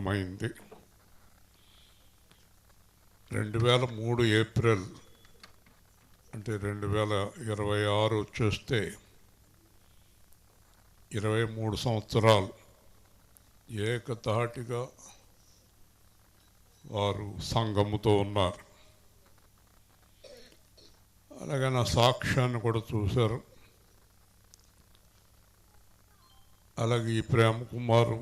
ప్రారంభమైంది. 2003 ఏప్రిల్ అంటే 2026 వచ్చేస్తే 23 సంవత్సరాలు ఏకధాటిగా వారు సంఘముతో ఉన్నారు. అలాగే నా సాక్ష్యాన్ని కూడా చూశారు. అలాగే ఈ ప్రేమ కుమారు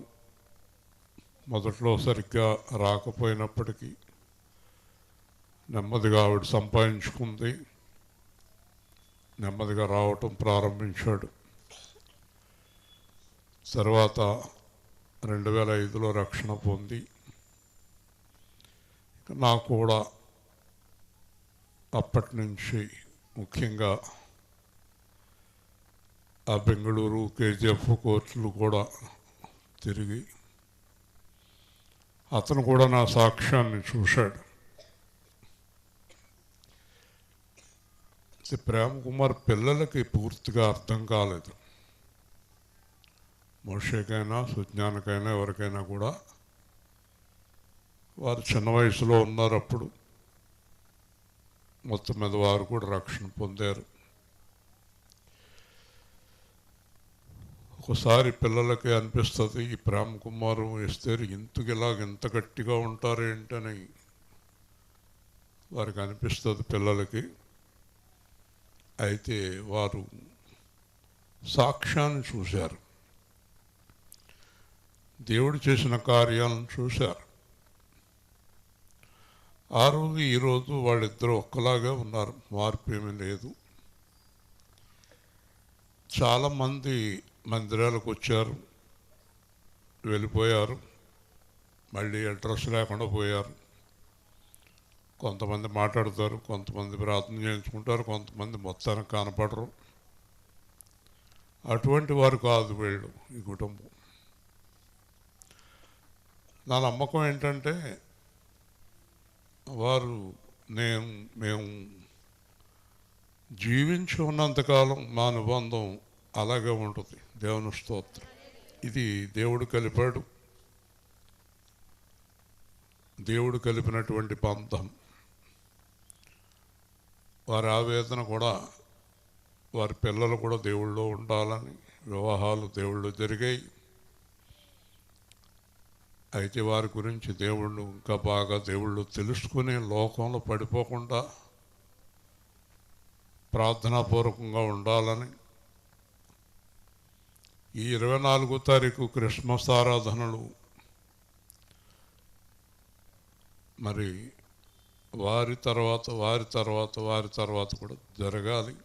మొదట్లో సరిగ్గా రాకపోయినప్పటికీ నెమ్మదిగా ఆవిడ సంపాదించుకుంది, నెమ్మదిగా రావటం ప్రారంభించాడు. తర్వాత 2005లో రక్షణ పొంది నాకు కూడా అప్పటి నుంచి ముఖ్యంగా ఆ బెంగళూరు కేజీఎఫ్ కోర్టులు కూడా తిరిగి అతను కూడా నా సాక్ష్యాన్ని చూశాడు. ప్రేమ కుమార్ పిల్లలకి పూర్తిగా అర్థం కాలేదు. మోషేకైనా సుజ్ఞానకైనా ఎవరికైనా కూడా వారు చిన్న వయసులో ఉన్నారు. అప్పుడు మొత్తం మీద వారు కూడా రక్షణ పొందారు. ఒకసారి పిల్లలకి అనిపిస్తుంది, ఈ ప్రేమ కుమారు ఇస్తే ఇంత గట్టిగా ఉంటారేంటని వారికి అనిపిస్తుంది పిల్లలకి. అయితే వారు సాక్ష్యాన్ని చూశారు, దేవుడు చేసిన కార్యాలను చూశారు. ఆ రోజు ఈరోజు వాళ్ళిద్దరూ ఒక్కలాగే ఉన్నారు, మార్పు ఏమీ లేదు. చాలామంది మందిరాలకు వచ్చారు, వెళ్ళిపోయారు, మళ్ళీ అడ్రస్ లేకుండా పోయారు. కొంతమంది మాట్లాడతారు, కొంతమంది ప్రార్థన చేయించుకుంటారు, కొంతమంది మొత్తానికి కనపడరు. అటువంటి వారు కాదు వీళ్ళు, ఈ కుటుంబం. నా నమ్మకం ఏంటంటే వారు మేము జీవించి ఉన్నంతకాలం మా అనుబంధం అలాగే ఉంటుంది. దేవుని స్తోత్రం. ఇది దేవుడు కలిపాడు, దేవుడు కలిపినటువంటి బంధం. వారి ఆవేదన కూడా, వారి పిల్లలు కూడా దేవుళ్ళో ఉండాలని వివాహాలు దేవుళ్ళు జరిగాయి. అయితే వారి గురించి దేవుళ్ళు ఇంకా బాగా దేవుళ్ళు తెలుసుకుని లోకంలో పడిపోకుండా ప్రార్థనాపూర్వకంగా ఉండాలని ఈ 24వ తారీఖు క్రిస్మస్ ఆరాధనలు మరి వారి తర్వాత కూడా జరగాలి.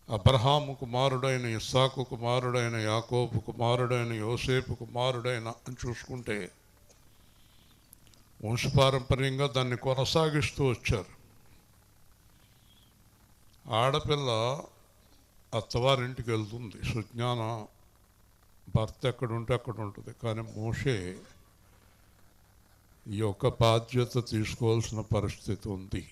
అబ్రహాము కుమారుడైన, ఇస్సాకు కుమారుడైన, యాకోబు కుమారుడైన, యోసేపు కుమారుడైన అని చూసుకుంటే వంశపారంపర్యంగా దాన్ని కొనసాగిస్తూ వచ్చారు. ఆడపిల్ల అత్తవారింటికి వెళ్తుంది, సుజ్ఞాన భర్త ఎక్కడుంటే అక్కడ ఉంటుంది. కానీ మోషే ఈ యొక్క బాధ్యత తీసుకోవాల్సిన పరిస్థితి ఉంది.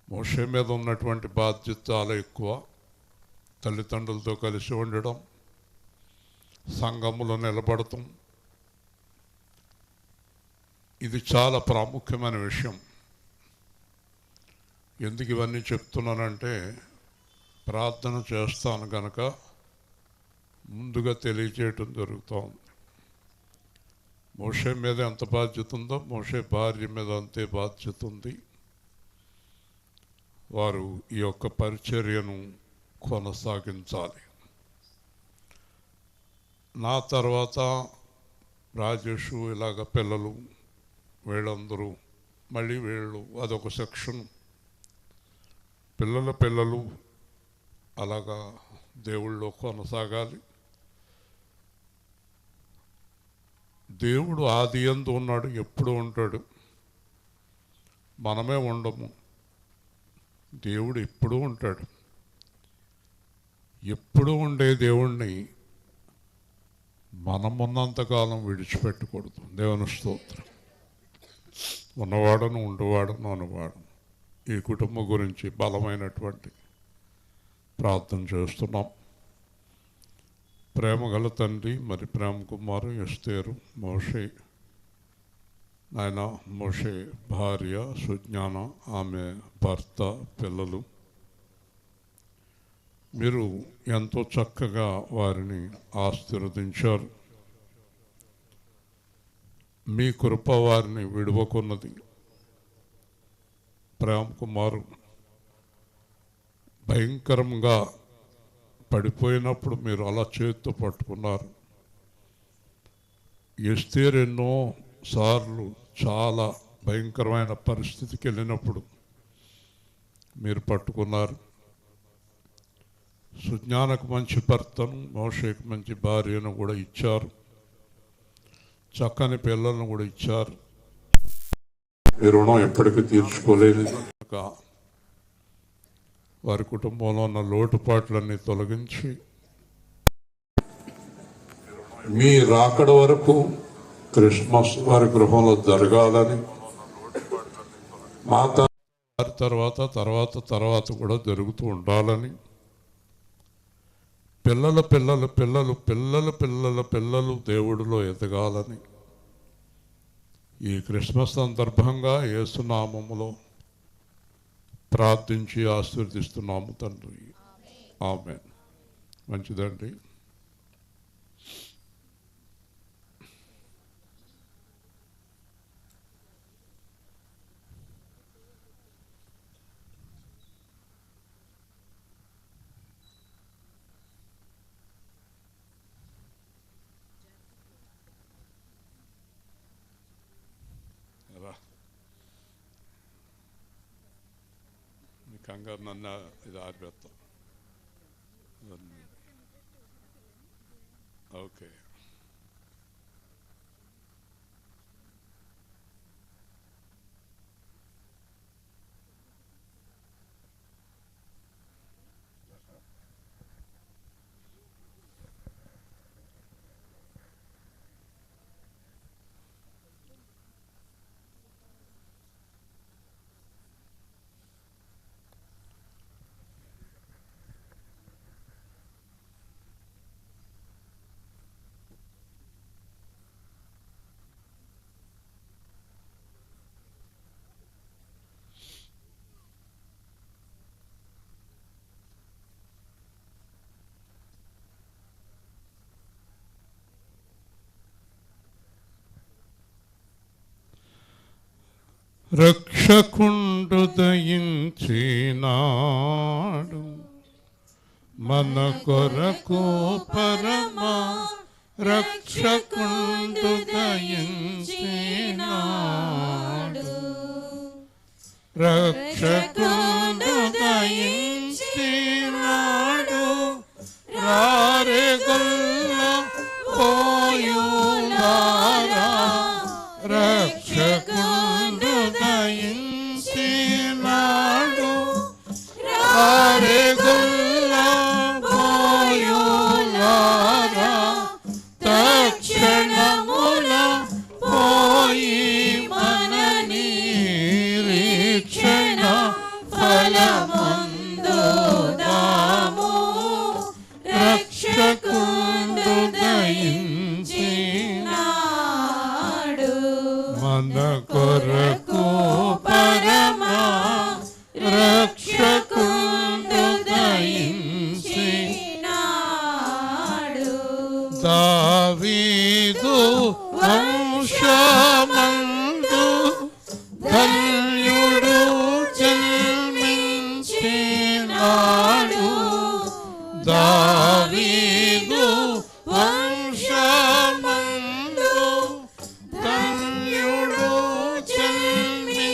మోషే మీద ఉన్నటువంటి బాధ్యత చాలా ఎక్కువ. తల్లిదండ్రులతో కలిసి ఉండడం, సంఘములో నిలబడటం, ఇది చాలా ప్రాముఖ్యమైన విషయం. ఎందుకు ఇవన్నీ చెప్తున్నానంటే ప్రార్థన చేస్తాను కనుక ముందుగా తెలియచేయటం జరుగుతోంది. మోషే మీద ఎంత బాధ్యత ఉందో మోషే భార్య మీద అంతే బాధ్యత ఉంది. వారు ఈ యొక్క పరిచర్యను కొనసాగించాలి. నా తర్వాత రాజేషు, ఇలాగ పిల్లలు, వీళ్ళందరూ మళ్ళీ వీళ్ళు అదొక సెక్షన్. పిల్లలు అలాగా దేవుళ్ళో కొనసాగాలి. దేవుడు ఆది యందు ఉన్నాడు, ఎప్పుడు ఉంటాడు. మనమే ఉండము, దేవుడు ఎప్పుడూ ఉంటాడు. ఎప్పుడూ ఉండే దేవుణ్ణి మనమున్నంతకాలం విడిచిపెట్టకూడదు. దేవుని స్తోత్రం. ఉన్నవాడను, ఉండేవాడను, అనువాడను. ఈ కుటుంబం గురించి బలమైనటువంటి ప్రార్థన చేస్తున్నాం. ప్రేమ గల తండ్రి, మరి ప్రేమ కుమారు ఎస్తేరు, మోషే నాయన, మోషే భార్య సుజ్ఞాన, ఆమె భర్త, పిల్లలు, మీరు ఎంతో చక్కగా వారిని ఆశీర్వదించారు. మీ కృప వారిని విడువకున్నది. ప్రేమ కుమారు భయంకరంగా పడిపోయినప్పుడు మీరు అలా చేతితో పట్టుకున్నారు. ఎస్తేరు ఎన్నో సార్లు చాలా భయంకరమైన పరిస్థితికి వెళ్ళినప్పుడు మీరు పట్టుకున్నారు. సుజ్ఞానకు మంచి భర్తను, మోషేకు మంచి భార్యను కూడా ఇచ్చారు. చక్కని పిల్లలను కూడా ఇచ్చారు. ఈ రుణం ఎప్పటికీ తీర్చుకోలేదు. వారి కుటుంబంలో ఉన్న లోటుపాట్లన్నీ తొలగించి మీ రాకడ వరకు క్రిస్మస్ వారి గృహంలో జరగాలని, మా తర్వాత కూడా జరుగుతూ ఉండాలని, పిల్లల పిల్లల పిల్లలు పిల్లల పిల్లల పిల్లలు దేవుడిలో ఎదగాలని ఈ క్రిస్మస్ సందర్భంగా యేసు నామములో ప్రార్థించి ఆశీర్వదిస్తున్నాము తండ్రి. ఆమేన్. మంచిదండి. కంగారు నన్ను ఇది ఆరిపెడతాం. ఓకే. రక్షకుండు దయించినాడు మన కొరకు పరమా, రక్షకుండు దయించినాడు, రక్షకుండు దయించినాడు, రారెగొల్ల పోయులారా, రక్షకుండు దయించినాడు, రారెగొల్ల పోయులారా, తక్షణముల పోయి మన నిరీక్షణ ఫలమందుదాము, రక్షకుండు దయించినాడు మన కొరకు పరమా, రక్షకుండు దయించినాడు. దావీదు వంశమందు ధన్యుడు జన్మించినాడు, దావీదు వంశమందు ధన్యుడు జన్మించినాడు,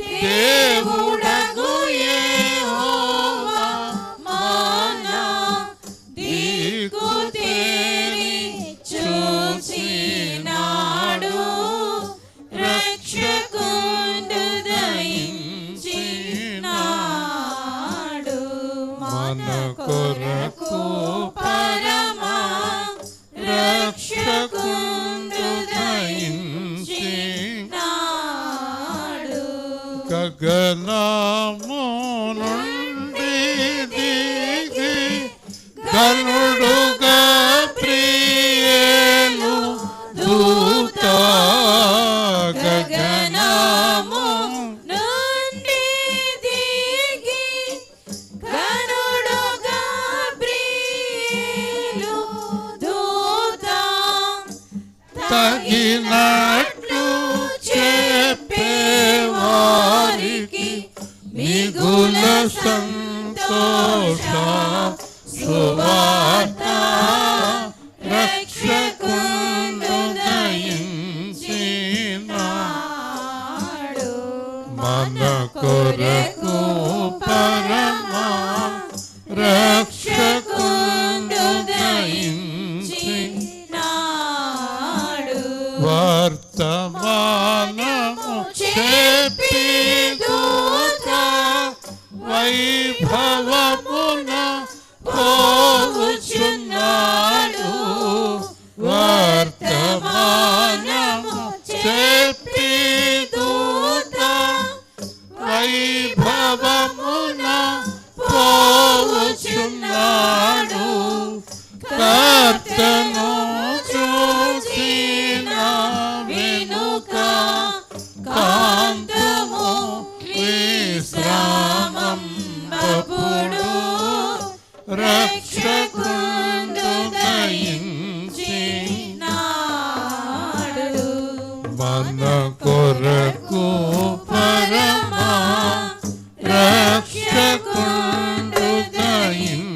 దేవుడగు యెహోవా మన దిక్కు తేరి చూసి తగినట్లు చెప్పేవారికి మిగుల సంతోష సువార్త రక్షకుండు దయించినాడు. మన కొరకు పరమా రక్షకుండు దయించినాడు. వర్తమానము చెప్పి దూత వైభవమున పోవుచున్నాడు. వర్తమానము చెప్పి దూత వైభవమున పోవుచున్నాడు. కర్తను చూసిన వెనుక కాంతము విశ్రామం అప్పుడు రక్షకుండు దయించినాడు. మన కొరకు పరమా రక్షకుండు దయించినాడు.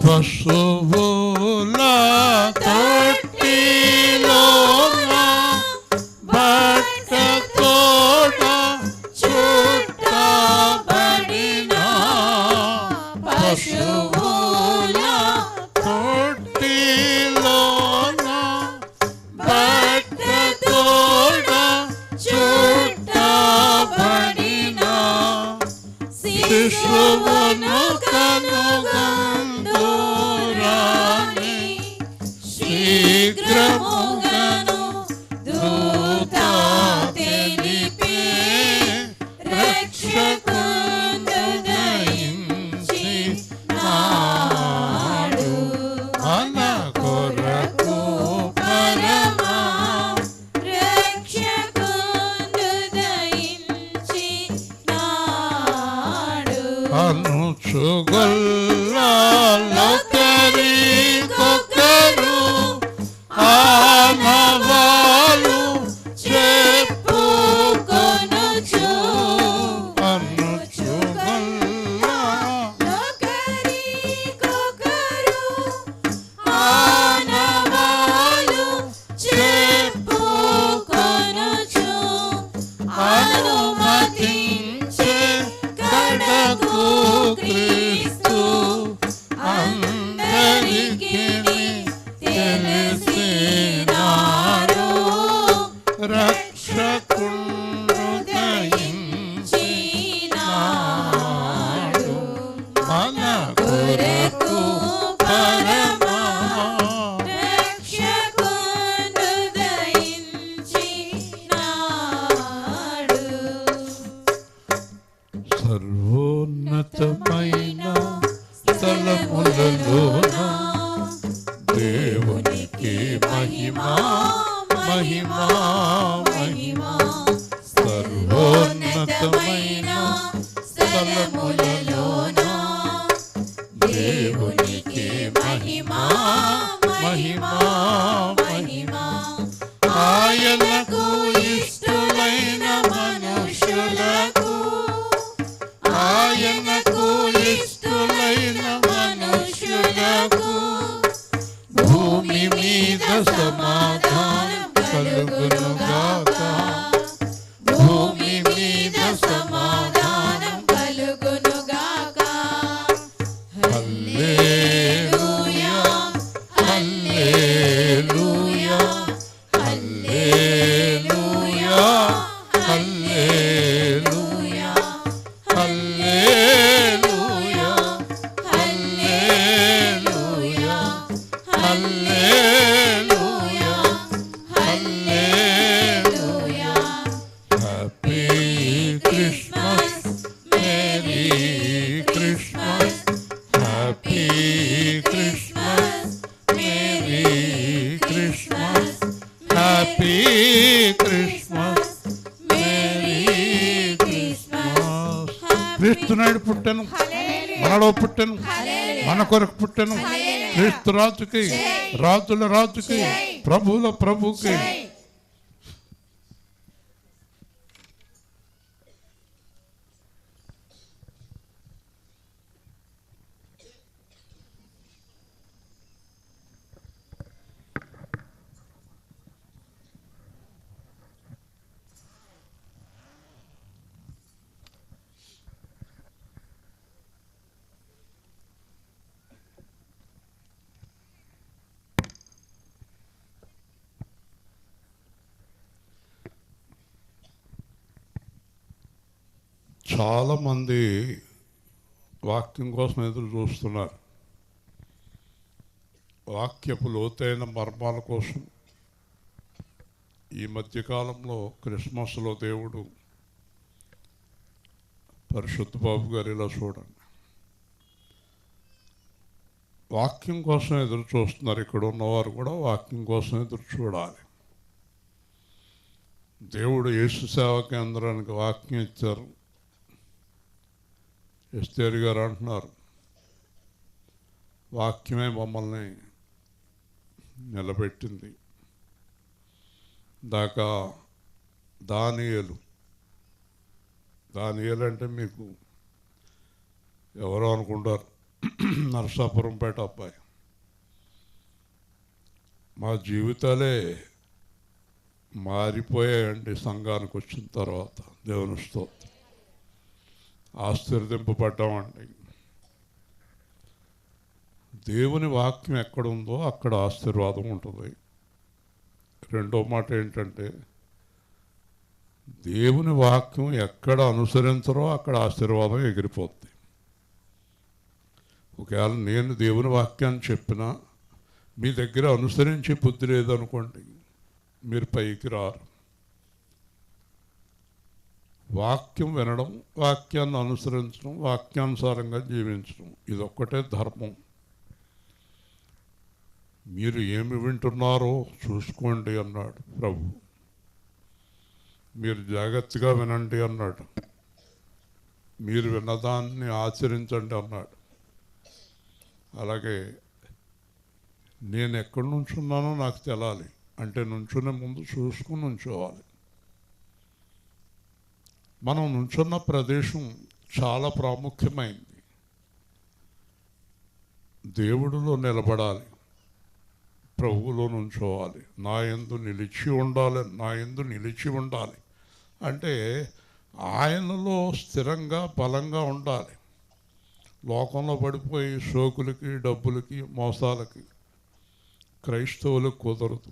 పశువుల తొట్టిలోన బట్టతోడ చుట్టబడిన పశువుల తొట్టిలోన బట్టతోడ చుట్టబడిన శిశువును కనుగొందురాని శీఘ్రముగను దూత తెలిపి రక్షకుండు దయించినాడు. మన కొరకు పరమా రక్షకుండు దయించినాడు. అనుచుగొల్లొకరికొకరు ఆనవాలు చెప్పుకొనుచు ఒకరికొకరు ఆనవాలు చెప్పుకొనుచు అనుమతించే కడకు క్రీస్తు అందరికీ తెలిసినాడు. రక్షకుండు దయించినాడు. మన కొరకు పరమా రక్షకుండు దయించినాడు. సర్వోన్నతమైన స్థలములలోన దేవునికి మహిమా మహిమా మహిమా. సర్వోన్నతమైన స్థలములలోన దేవునికి మహిమా మహిమా మహిమా. ఆయనకు ఇష్టమైన మనుషులకు ఆయనకు ఇష్టమైన మనుషులకు భూమి మీద సమాధానం కలుగునుగాక. భూమి మీద సమాధానం కలుగునుగాక. Hallelujah hallelujah hallelujah hallelujah hallelujah hallelujah hallelujah hallelujah. Happy Christmas merry Christmas. Happy Christmas merry Christmas. Happy Christmas merry Christmas. క్రీస్తునాయుడు పుట్టెను, మనలో పుట్టెను, మన కొరకు పుట్టెను. క్రీస్తు రాజుకి, రాజుల రాజుకి, ప్రభుల ప్రభుకి. చాలామంది వాక్యం కోసం ఎదురు చూస్తున్నారు. వాక్యపు లోతైన మర్మాల కోసం. ఈ మధ్యకాలంలో క్రిస్మస్లో దేవుడు పరిశుద్ధ బాబు గారు ఇలా చూడండి, వాక్యం కోసం ఎదురు చూస్తున్నారు. ఇక్కడ ఉన్నవారు కూడా వాక్యం కోసం ఎదురు చూడాలి. దేవుడు యేసు సేవా కేంద్రానికి వాక్యం ఇచ్చారు. ఎస్తేరు గారు అంటున్నారు, వాక్యమే మమ్మల్ని నిలబెట్టింది. దాకా దానియేలు అంటే మీకు ఎవరో అనుకుంటారు, నరసాపురంపేట అబ్బాయి. మా జీవితాలే మారిపోయాయండి సంఘానికి వచ్చిన తర్వాత. దేవుని స్తోత్రం. ఆశీర్వదింపబడ్డామండి. దేవుని వాక్యం ఎక్కడుందో అక్కడ ఆశీర్వాదం ఉంటుంది. రెండో మాట ఏంటంటే, దేవుని వాక్యం ఎక్కడ అనుసరించరో అక్కడ ఆశీర్వాదం ఎగిరిపోద్ది. ఒకవేళ నేను దేవుని వాక్యాన్ని చెప్పినా మీ దగ్గర అనుసరించే బుద్ధి లేదనుకోండి, మీరు పైకి రారు. వాక్యం వినడం, వాక్యాన్ని అనుసరించడం, వాక్యానుసారంగా జీవించడం, ఇదొక్కటే ధర్మం. మీరు ఏమి వింటున్నారో చూసుకోండి అన్నాడు ప్రభు. మీరు జాగ్రత్తగా వినండి అన్నాడు. మీరు విన్నదాన్ని ఆచరించండి అన్నాడు. అలాగే నేను ఎక్కడి నుంచున్నానో నాకు తెలాలి అంటే నుంచునే ముందు చూసుకుని నుంచోవాలి. మనం నుంచున్న ప్రదేశం చాలా ప్రాముఖ్యమైంది. దేవుడిలో నిలబడాలి, ప్రభువులో నుంచోవాలి, నా యందు నిలిచి ఉండాలి అంటే ఆయనలో స్థిరంగా బలంగా ఉండాలి. లోకంలో పడిపోయి సోకులకి, డబ్బులకి, మోసాలకి క్రైస్తవులకు కుదరదు.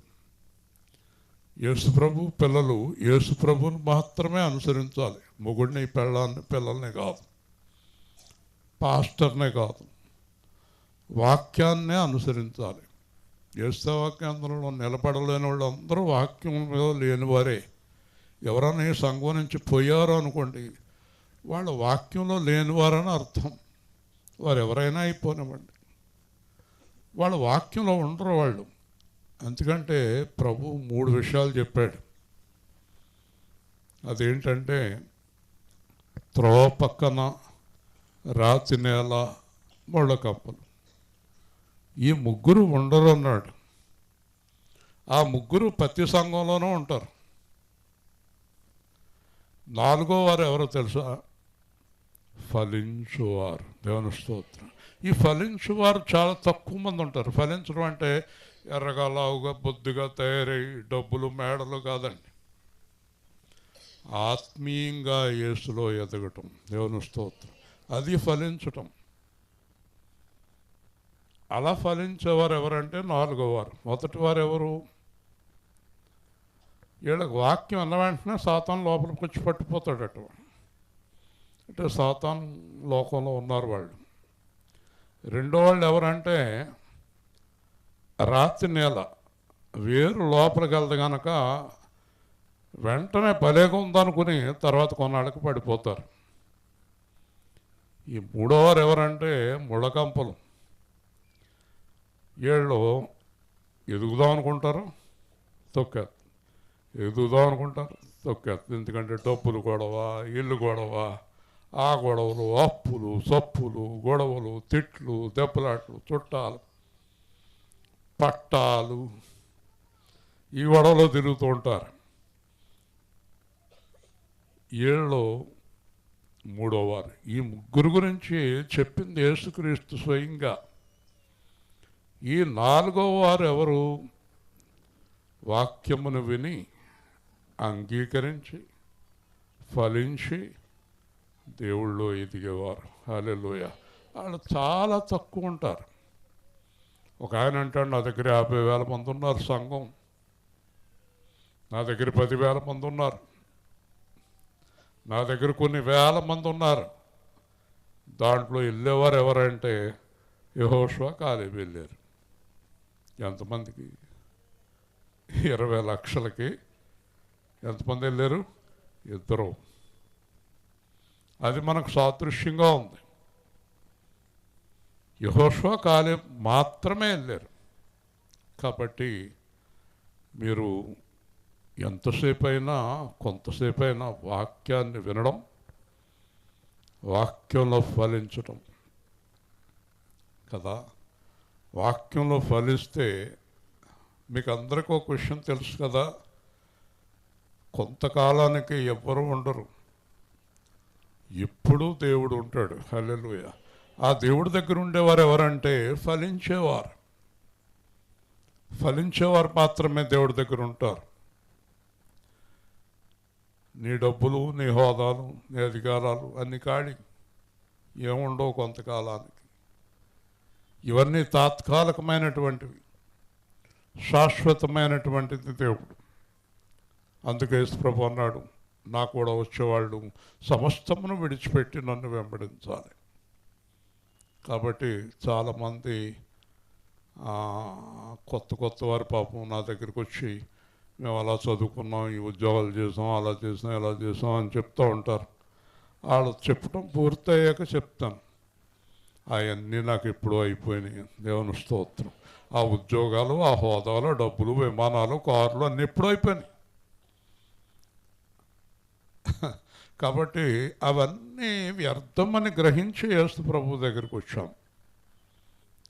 యేసుప్రభు పిల్లలు యేసుప్రభుని మాత్రమే అనుసరించాలి. మొగుడిని, పెళ్ళాన్ని, పిల్లల్ని కాదు, పాస్టర్నే కాదు, వాక్యాన్నే అనుసరించాలి. యేసుసేవా కేంద్రంలో నిలబడలేని వాళ్ళు అందరూ వాక్యం మీద లేనివారే. ఎవరైనా ఈ సంఘం నుంచి పోయారో అనుకోండి, వాళ్ళు వాక్యంలో లేనివారని అర్థం. వారు ఎవరైనా అయిపోనివ్వండి, వాళ్ళ వాక్యంలో ఉండరు వాళ్ళు. ఎందుకంటే ప్రభు 3 విషయాలు చెప్పాడు. అదేంటంటే, త్రోవ పక్కన, రాతి నేల, ముళ్ళ కప్పలు. ఈ 3 ఉండరు అన్నాడు. ఆ 3 ప్రతి సంఘంలోనూ ఉంటారు. 4వ వారు ఎవరో తెలుసా? ఫలించువారు. దేవుని స్తోత్రం. ఈ ఫలించువారు చాలా తక్కువ మంది ఉంటారు. ఫలించడం అంటే ఎర్రగా, లావుగా, బొద్దుగా తయారై డబ్బులు, మేడలు కాదండి. ఆత్మీయంగా యేసులో ఎదగటం. దేవుని స్తోత్రం. అది ఫలించటం. అలా ఫలించేవారు ఎవరంటే 4వ వారు. మొదటి వారు ఎవరు? వీళ్ళకి వాక్యం అన్న వెంటనే సాతాను లోపలికి వచ్చి పట్టిపోతాడట. అంటే సాతాను లోకంలో ఉన్నారు వాళ్ళు. రెండో వాళ్ళు ఎవరంటే రాతి నేల. వేరు లోపలికి వెళ్తే కనుక వెంటనే భలేగా ఉందనుకుని తర్వాత కొన్నాళ్ళకి పడిపోతారు. ఈ 3వ వారు ఎవరంటే ముళ్ళకంపలు. వీళ్ళు ఎదుగుదాం అనుకుంటారు, తొక్కేస్తారు. ఎదుగుదాం అనుకుంటారు, తొక్కేస్తారు. ఎందుకంటే డబ్బులు గొడవ, ఇల్లు గొడవ, ఆ గొడవలు, అప్పులు, సప్పులు, గొడవలు, తిట్లు, దెబ్బలాట్లు, చుట్టాలు, పట్టాలు ఈ గొడవలో తిరుగుతూ ఉంటారు. ఏళ్ళలో మూడోవారు. ఈ ముగ్గురు గురించి చెప్పింది యేసుక్రీస్తు స్వయంగా. ఈ నాలుగో వారు ఎవరు? వాక్యమును విని అంగీకరించి ఫలించి దేవుళ్ళు ఎదిగేవారు. హల్లెలూయా. వాళ్ళు చాలా తక్కువ ఉంటారు. ఒక ఆయన అంటాడు, నా దగ్గర 50,000 మంది ఉన్నారు సంఘం, నా దగ్గర 10,000 మంది ఉన్నారు, నా దగ్గర కొన్ని వేల మంది ఉన్నారు. దాంట్లో వెళ్ళేవారు ఎవరంటే యెహోషువ, కాలేబు వెళ్ళారు. ఎంతమందికి? 20 లక్షలకి ఎంతమంది వెళ్ళారు? 2. అది మనకు సాదృశ్యంగా ఉంది. యెహోషువ, కాలేబు మాత్రమే వెళ్ళారు. కాబట్టి మీరు ఎంతసేపు అయినా కొంతసేపు అయినా వాక్యాన్ని వినడం, వాక్యంలో ఫలించడం కదా. వాక్యంలో ఫలిస్తే మీకు అందరికీ ఒక విషయం తెలుసు కదా, కొంతకాలానికి ఎవ్వరూ ఉండరు, ఎప్పుడూ దేవుడు ఉంటాడు. హల్లెలూయా. ఆ దేవుడి దగ్గర ఉండేవారు ఎవరంటే ఫలించేవారు. ఫలించేవారు మాత్రమే దేవుడి దగ్గర ఉంటారు. నీ డబ్బులు, నీ హోదాలు, నీ అధికారాలు అన్ని కాడి ఏముండవు కొంతకాలానికి. ఇవన్నీ తాత్కాలికమైనటువంటివి, శాశ్వతమైనటువంటిది దేవుడు. అందుకే యేసుప్రభు అన్నాడు, నా కూడా వచ్చేవాళ్ళు సమస్తమును విడిచిపెట్టి నన్ను వెంబడించాలి. కాబట్టి చాలామంది కొత్త వారి పాపం నా దగ్గరికి వచ్చి మేము అలా చదువుకున్నాం, ఈ ఉద్యోగాలు చేసాం, అలా చేసాం, ఇలా చేసాం అని చెప్తూ ఉంటారు. వాళ్ళు చెప్పడం పూర్తయ్యాక చెప్తాను, అవన్నీ నాకు ఎప్పుడూ అయిపోయినాయి, దేవుని స్తోత్రం. ఆ ఉద్యోగాలు, ఆ హోదాలు, డబ్బులు, విమానాలు, కార్లు అన్నీ ఎప్పుడూ అయిపోయినాయి. కాబట్టి అవన్నీ వ్యర్థమని గ్రహించి యేసు ప్రభు దగ్గరికి వచ్చాం.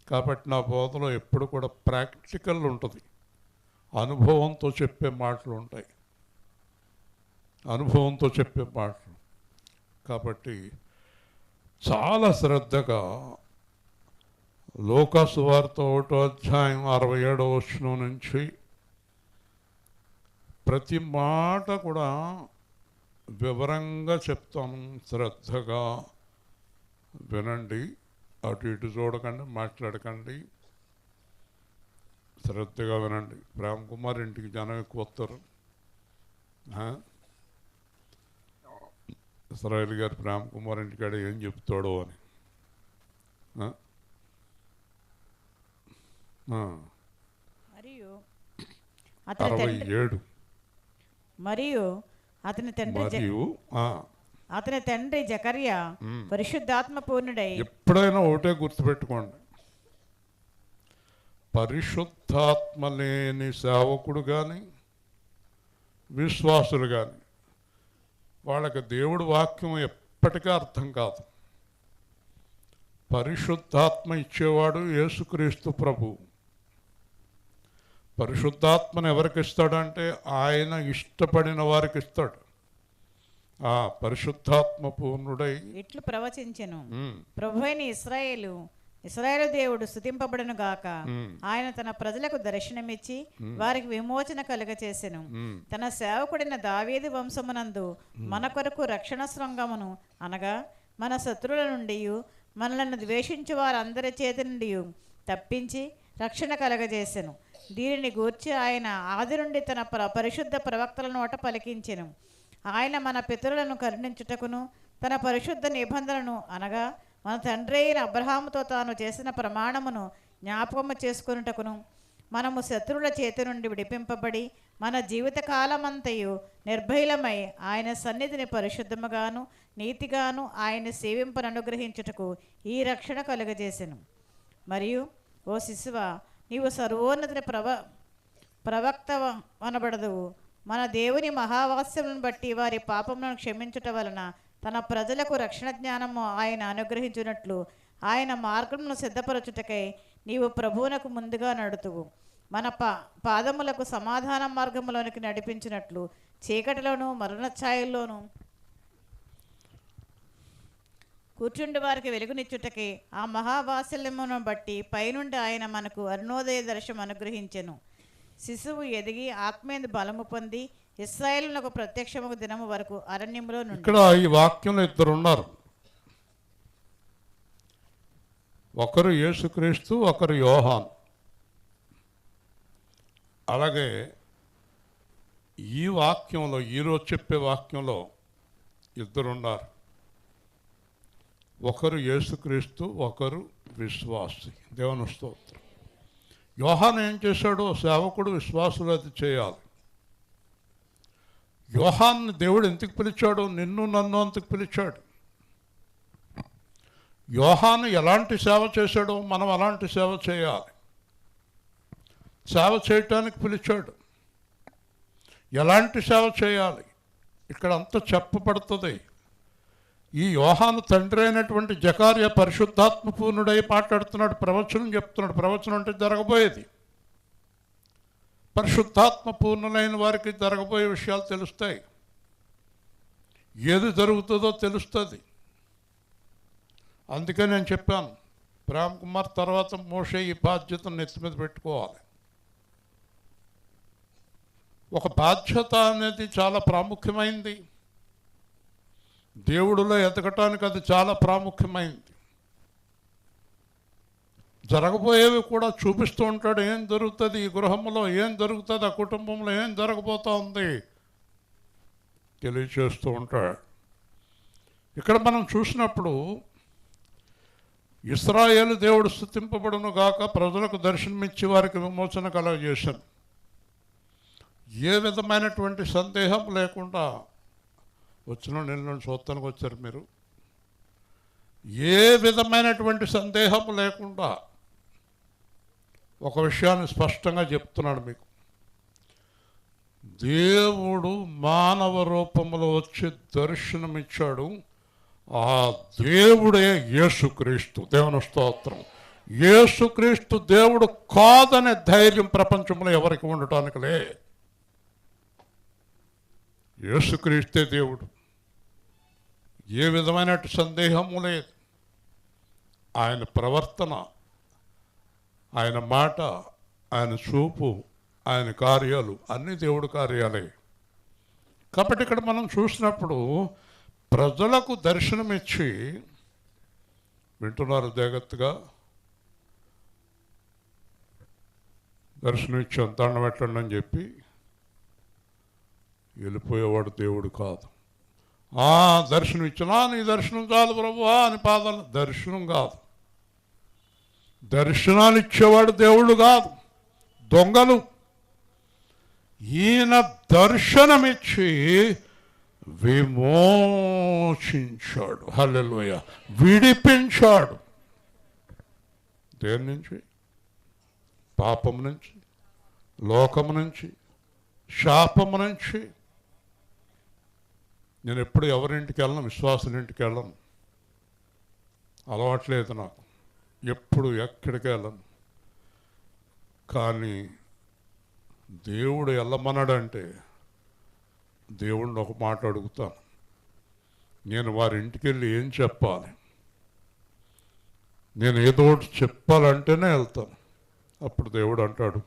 కాబట్టి నా బోధలో ఎప్పుడు కూడా ప్రాక్టికల్ ఉంటుంది, అనుభవంతో చెప్పే మాటలు ఉంటాయి, అనుభవంతో చెప్పే మాటలు. కాబట్టి చాలా శ్రద్ధగా లూకా సువార్త 1వ అధ్యాయం 67వ వచనం నుంచి ప్రతి మాట కూడా వివరంగా చెప్తాను. శ్రద్ధగా వినండి, అటు ఇటు చూడకండి, మాట్లాడకండి, శ్రద్ధగా వినండి. ప్రేమ్ కుమార్ ఇంటికి జనం ఎక్కువ వస్తారు. ఇస్రాయేల్ గారు ప్రేమ్ కుమార్ ఇంటికాడ ఏం చెప్తాడో అని. మరియు 67. మరియు అతని తండ్రి జకర్యా పరిశుద్ధాత్మ పూర్ణుడై. ఎప్పుడైనా ఒకటే గుర్తుపెట్టుకోండి, పరిశుద్ధాత్మ లేని సేవకుడు కానీ విశ్వాసులు కానీ వాళ్ళకి దేవుడి వాక్యం ఎప్పటికీ అర్థం కాదు. పరిశుద్ధాత్మ ఇచ్చేవాడు యేసుక్రీస్తు ప్రభు. పరిశుద్ధాత్మను ఎవరికి ఇస్తాడంటే ఆయన ఇష్టపడిన వారికి ఇస్తాడు. ఆ పరిశుద్ధాత్మ పూర్ణుడై ఇట్లు ప్రవచించెను, ప్రభువైన ఇశ్రాయేలు దేవుడు స్తుతింపబడును గాక. ఆయన తన ప్రజలకు దర్శనమిచ్చి వారికి విమోచన కలుగచేసెను. తన సేవకుడైన దావీదు వంశమునందు మన కొరకు రక్షణ శృంగమును, అనగా మన శత్రువుల నుండి మనలను ద్వేషించు వారందరి చేతి నుండి తప్పించి రక్షణ కలగజేసెను. దీనిని గూర్చి ఆయన ఆది నుండి తన పరిశుద్ధ ప్రవక్తల నోట పలికించెను. ఆయన మన పితరులను కరుణించుటకును, తన పరిశుద్ధ నిబంధనను, అనగా మన తండ్రి అయిన అబ్రహాముతో తాను చేసిన ప్రమాణమును జ్ఞాపకము చేసుకొనుటకును, మనము శత్రువుల చేతి నుండి విడిపింపబడి మన జీవిత కాలమంతయు నిర్భయమై ఆయన సన్నిధిని పరిశుద్ధముగాను నీతిగాను ఆయన సేవింపననుగ్రహించుటకు ఈ రక్షణ కలుగజేసెను. మరియు ఓ శిశువ, నీవు సర్వోన్నతిని ప్రవక్త అనబడదువు. మన దేవుని మహావాస్యములను బట్టి వారి పాపములను క్షమించుట వలన తన ప్రజలకు రక్షణ జ్ఞానము ఆయన అనుగ్రహించినట్లు ఆయన మార్గమును సిద్ధపరచుటకై నీవు ప్రభువునకు ముందుగా నడుతువు. మన పాదములకు సమాధాన మార్గములోనికి నడిపించినట్లు చీకటిలోను మరణ ఛాయల్లోను కూర్చుండి వారికి వెలుగునిచ్చుటకే ఆ మహావాత్సల్యమును బట్టి పైనుండి ఆయన మనకు అరుణోదయ దర్శనం అనుగ్రహించెను. శిశువు ఎదిగి ఆత్మీయ బలము పొంది ఇశ్రాయేలునకు ప్రత్యక్షము దినము వరకు అరణ్యములో నుండి. ఇక్కడ ఈ వాక్యంలో ఇద్దరు ఉన్నారు, ఒకరు యేసుక్రీస్తు, ఒకరు యోహాన్. అలాగే ఈ వాక్యంలో, ఈరోజు చెప్పే వాక్యంలో ఇద్దరున్నారు, ఒకరు యేసుక్రీస్తు, ఒకరు విశ్వాసి. దేవుని స్తోత్రం. యోహాన్ ఏం చేశాడో సేవకుడు విశ్వాసులు అది చేయాలి. యోహాన్ దేవుడు ఎందుకు పిలిచాడు? నిన్ను నన్ను అంతకు పిలిచాడు. యోహాను ఎలాంటి సేవ చేశాడో మనం అలాంటి సేవ చేయాలి. సేవ చేయటానికి పిలిచాడు. ఎలాంటి సేవ చేయాలి ఇక్కడ అంతా చెప్పబడుతుంది. ఈ యోహాను తండ్రి అయినటువంటి జకర్యా పరిశుద్ధాత్మ పూర్ణుడై మాట్లాడుతున్నాడు, ప్రవచనం చెప్తున్నాడు. ప్రవచనం అంటే జరగబోయేది. పరిశుద్ధాత్మ పూర్ణులైన వారికి జరగబోయే విషయాలు తెలుస్తాయి, ఏది జరుగుతుందో తెలుస్తుంది. అందుకే నేను చెప్పాను, ప్రేమ్ కుమార్ తర్వాత మోషే ఈ బాధ్యతను నెత్తి మీద పెట్టుకోవాలి. ఒక బాధ్యత అనేది చాలా ప్రాముఖ్యమైంది. దేవుడిలో ఎదగటానికి అది చాలా ప్రాముఖ్యమైంది. జరగబోయేవి కూడా చూపిస్తూ ఉంటాడు. ఏం జరుగుతుంది ఈ గృహంలో, ఏం జరుగుతుంది ఆ కుటుంబంలో, ఏం జరగబోతూ ఉంది తెలియచేస్తూ ఉంటాడు. ఇక్కడ మనం చూసినప్పుడు ఇశ్రాయేలు దేవుడు స్తుతింపబడును గాక, ప్రజలకు దర్శనమిచ్చి వారికి విమోచన కలగజేశాను. ఏ విధమైనటువంటి సందేహం లేకుండా వచ్చిన నెల చూస్తానికి వచ్చారు మీరు. ఏ విధమైనటువంటి సందేహం లేకుండా ఒక విషయాన్ని స్పష్టంగా చెప్తున్నాడు మీకు. దేవుడు మానవ రూపంలో వచ్చి దర్శనమిచ్చాడు. ఆ దేవుడే యేసుక్రీస్తు. దేవుని స్తోత్రం. యేసుక్రీస్తు దేవుడు కాదనే ధైర్యం ప్రపంచంలో ఎవరికి ఉండటానికి లే. యేసుక్రీస్తే దేవుడు, ఏ విధమైన సందేహము లేదు. ఆయన ప్రవర్తన, ఆయన మాట, ఆయన చూపు, ఆయన కార్యాలు అన్నీ దేవుడి కార్యాలే. కాబట్టి ఇక్కడ మనం చూసినప్పుడు ప్రజలకు దర్శనమిచ్చి, వింటున్నారు జాగ్రత్తగా, దర్శనం ఇచ్చి దండం పెట్టండి అని చెప్పి వెళ్ళిపోయేవాడు దేవుడు కాదు. దర్శనం ఇచ్చినా నీ దర్శనం చాలు ప్రభువా అని పాదాలు, దర్శనం కాదు. దర్శనాలు ఇచ్చేవాడు దేవుడు కాదు, దొంగలు. ఈయన దర్శనమిచ్చి విమోచించాడు. హల్లెలూయా. విడిపించాడు. దేని నుంచి? పాపము నుంచి, లోకము నుంచి, శాపము నుంచి. నేను ఎప్పుడు ఎవరింటికి వెళ్ళను, విశ్వాసుల ఇంటికి వెళ్ళను, అలవాట్లేదు నాకు. ఎప్పుడు ఎక్కడికి వెళ్ళను. కానీ దేవుడు వెళ్ళమన్నాడంటే దేవుడిని ఒక మాట అడుగుతాను. నేను వారి ఇంటికి వెళ్ళి ఏం చెప్పాలి? నేను ఏదో ఒకటి చెప్పాలంటేనే వెళ్తాను. అప్పుడు దేవుడు అంటాడు,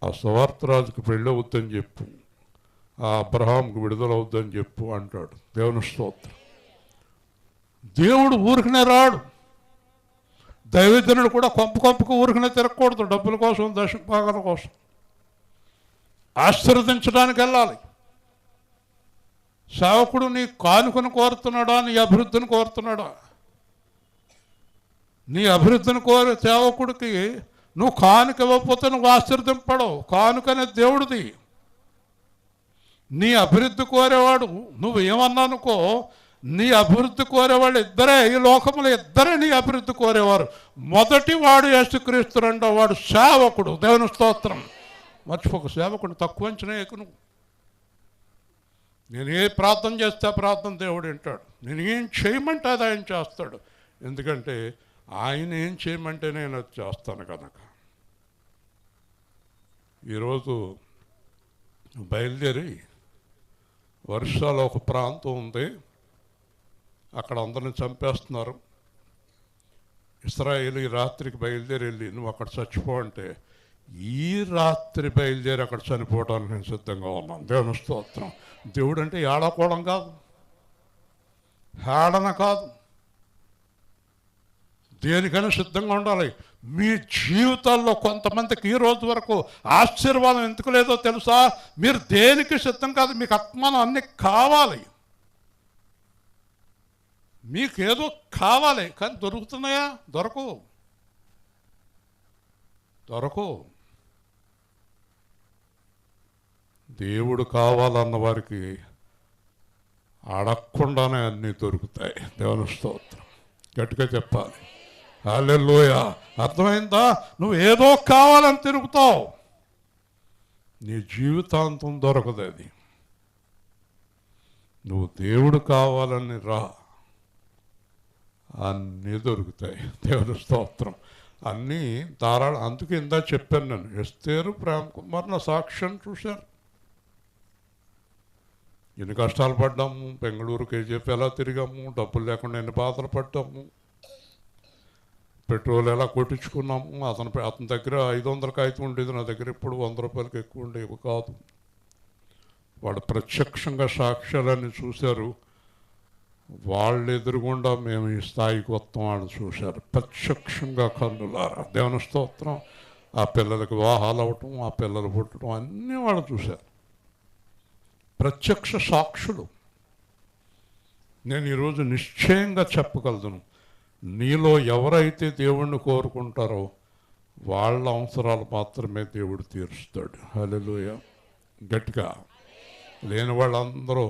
ఆ సువార్తరాజుకు పెళ్ళి అవుద్దని చెప్పు, ఆ అబ్రహాంకు విడుదల అవుద్దని చెప్పు అంటాడు. దేవుని స్తోత్రం. దేవుడు ఊరికనే రాడు. దైవజనుడు కూడా కొంపకు ఊరికనే తిరగకూడదు. డబ్బుల కోసం, దశమ భాగాల కోసం. ఆశీర్వదించడానికి వెళ్ళాలి. సేవకుడు నీ కానుకను కోరుతున్నాడా, నీ అభివృద్ధిని కోరుతున్నాడా? నీ అభివృద్ధిని కోరే సేవకుడికి నువ్వు కానుక ఇవ్వకపోతే నువ్వు ఆశీర్వదింపడవు. కానుకనే దేవుడిది. నీ అభివృద్ధి కోరేవాడు, నువ్వు ఏమన్నానుకో, నీ అభివృద్ధి కోరేవాళ్ళు ఇద్దరే ఈ లోకంలో, ఇద్దరే నీ అభివృద్ధి కోరేవారు. మొదటి వాడు యేసుక్రీస్తు, రెండో వాడు సేవకుడు. దేవుని స్తోత్రం. మర్చిపోక, సేవకుడు తక్కువ అంచనా ఎక్కువ. నేను ఏ ప్రార్థన చేస్తే ఆ ప్రార్థన దేవుడు వింటాడు. నేను ఏం చేయమంటే అది ఆయన చేస్తాడు. ఎందుకంటే ఆయన ఏం చేయమంటే నేను అది చేస్తాను కనుక. ఈరోజు బయలుదేరి వర్షాలు ఒక ప్రాంతం ఉంది, అక్కడ అందరిని చంపేస్తున్నారు. ఇశ్రాయేలు ఈ రాత్రికి బయలుదేరి వెళ్ళి నువ్వు అక్కడ చచ్చిపో అంటే, ఈ రాత్రి బయలుదేరి అక్కడ చనిపోవడానికి నేను సిద్ధంగా ఉన్నాను. దేవుని స్తోత్రం. దేవుడు అంటే ఏడాకోవడం కాదు, హేళన కాదు, దేనికైనా సిద్ధంగా ఉండాలి. మీ జీవితాల్లో కొంతమందికి ఈ రోజు వరకు ఆశీర్వాదం ఎందుకు లేదో తెలుసా? మీరు దేనికి సిద్ధం కాదు. మీకు ఆత్మను అన్నీ కావాలి, మీకేదో కావాలి, కానీ దొరుకుతున్నాయా? దొరకవు. దేవుడు కావాలన్న వారికి అడగకుండానే అన్నీ దొరుకుతాయి. దేవుని స్తోత్రం. గట్టిగా చెప్పాలి హల్లెలూయా. అర్థమైందా? నువ్వు ఏదో కావాలని తిరుగుతావు, నీ జీవితాంతం దొరకదు అది. నువ్వు దేవుడు కావాలని రా, అన్నీ దొరుకుతాయి. దేవుని స్తోత్రం. అన్నీ ధారాళం. అందుకే ఇందా చెప్పాను నేను, ఎస్తేరు ప్రేమ్ కుమార్ నా సాక్ష్యం చూశారు. ఎన్ని కష్టాలు పడ్డాము, బెంగళూరు కేజీఎఫ్ ఎలా తిరిగాము, డబ్బులు లేకుండా ఎన్ని బాధలు పడ్డాము, పెట్రోల్ ఎలా కొట్టించుకున్నాము. అతని దగ్గర 500 అయితే ఉండేది, నా దగ్గర ఇప్పుడు 100 రూపాయలకి ఎక్కువ ఉండేవి కాదు. వాడు ప్రత్యక్షంగా సాక్ష్యాలన్నీ చూశారు. వాళ్ళు ఎదురుగుండా మేము ఈ స్థాయికి వస్తాం వాళ్ళు చూశారు ప్రత్యక్షంగా కన్నులారా. దేవుని స్తోత్రం. ఆ పిల్లలకి వివాహాలు అవ్వటం, ఆ పిల్లలు పుట్టడం అన్నీ వాళ్ళు చూశారు. ప్రత్యక్ష సాక్షులు. నేను ఈరోజు నిశ్చయంగా చెప్పగలను, నీలో ఎవరైతే దేవుణ్ణి కోరుకుంటారో వాళ్ళ అవసరాలు మాత్రమే దేవుడు తీరుస్తాడు. హల్లెలూయా. గట్టిగా. లేని వాళ్ళందరూ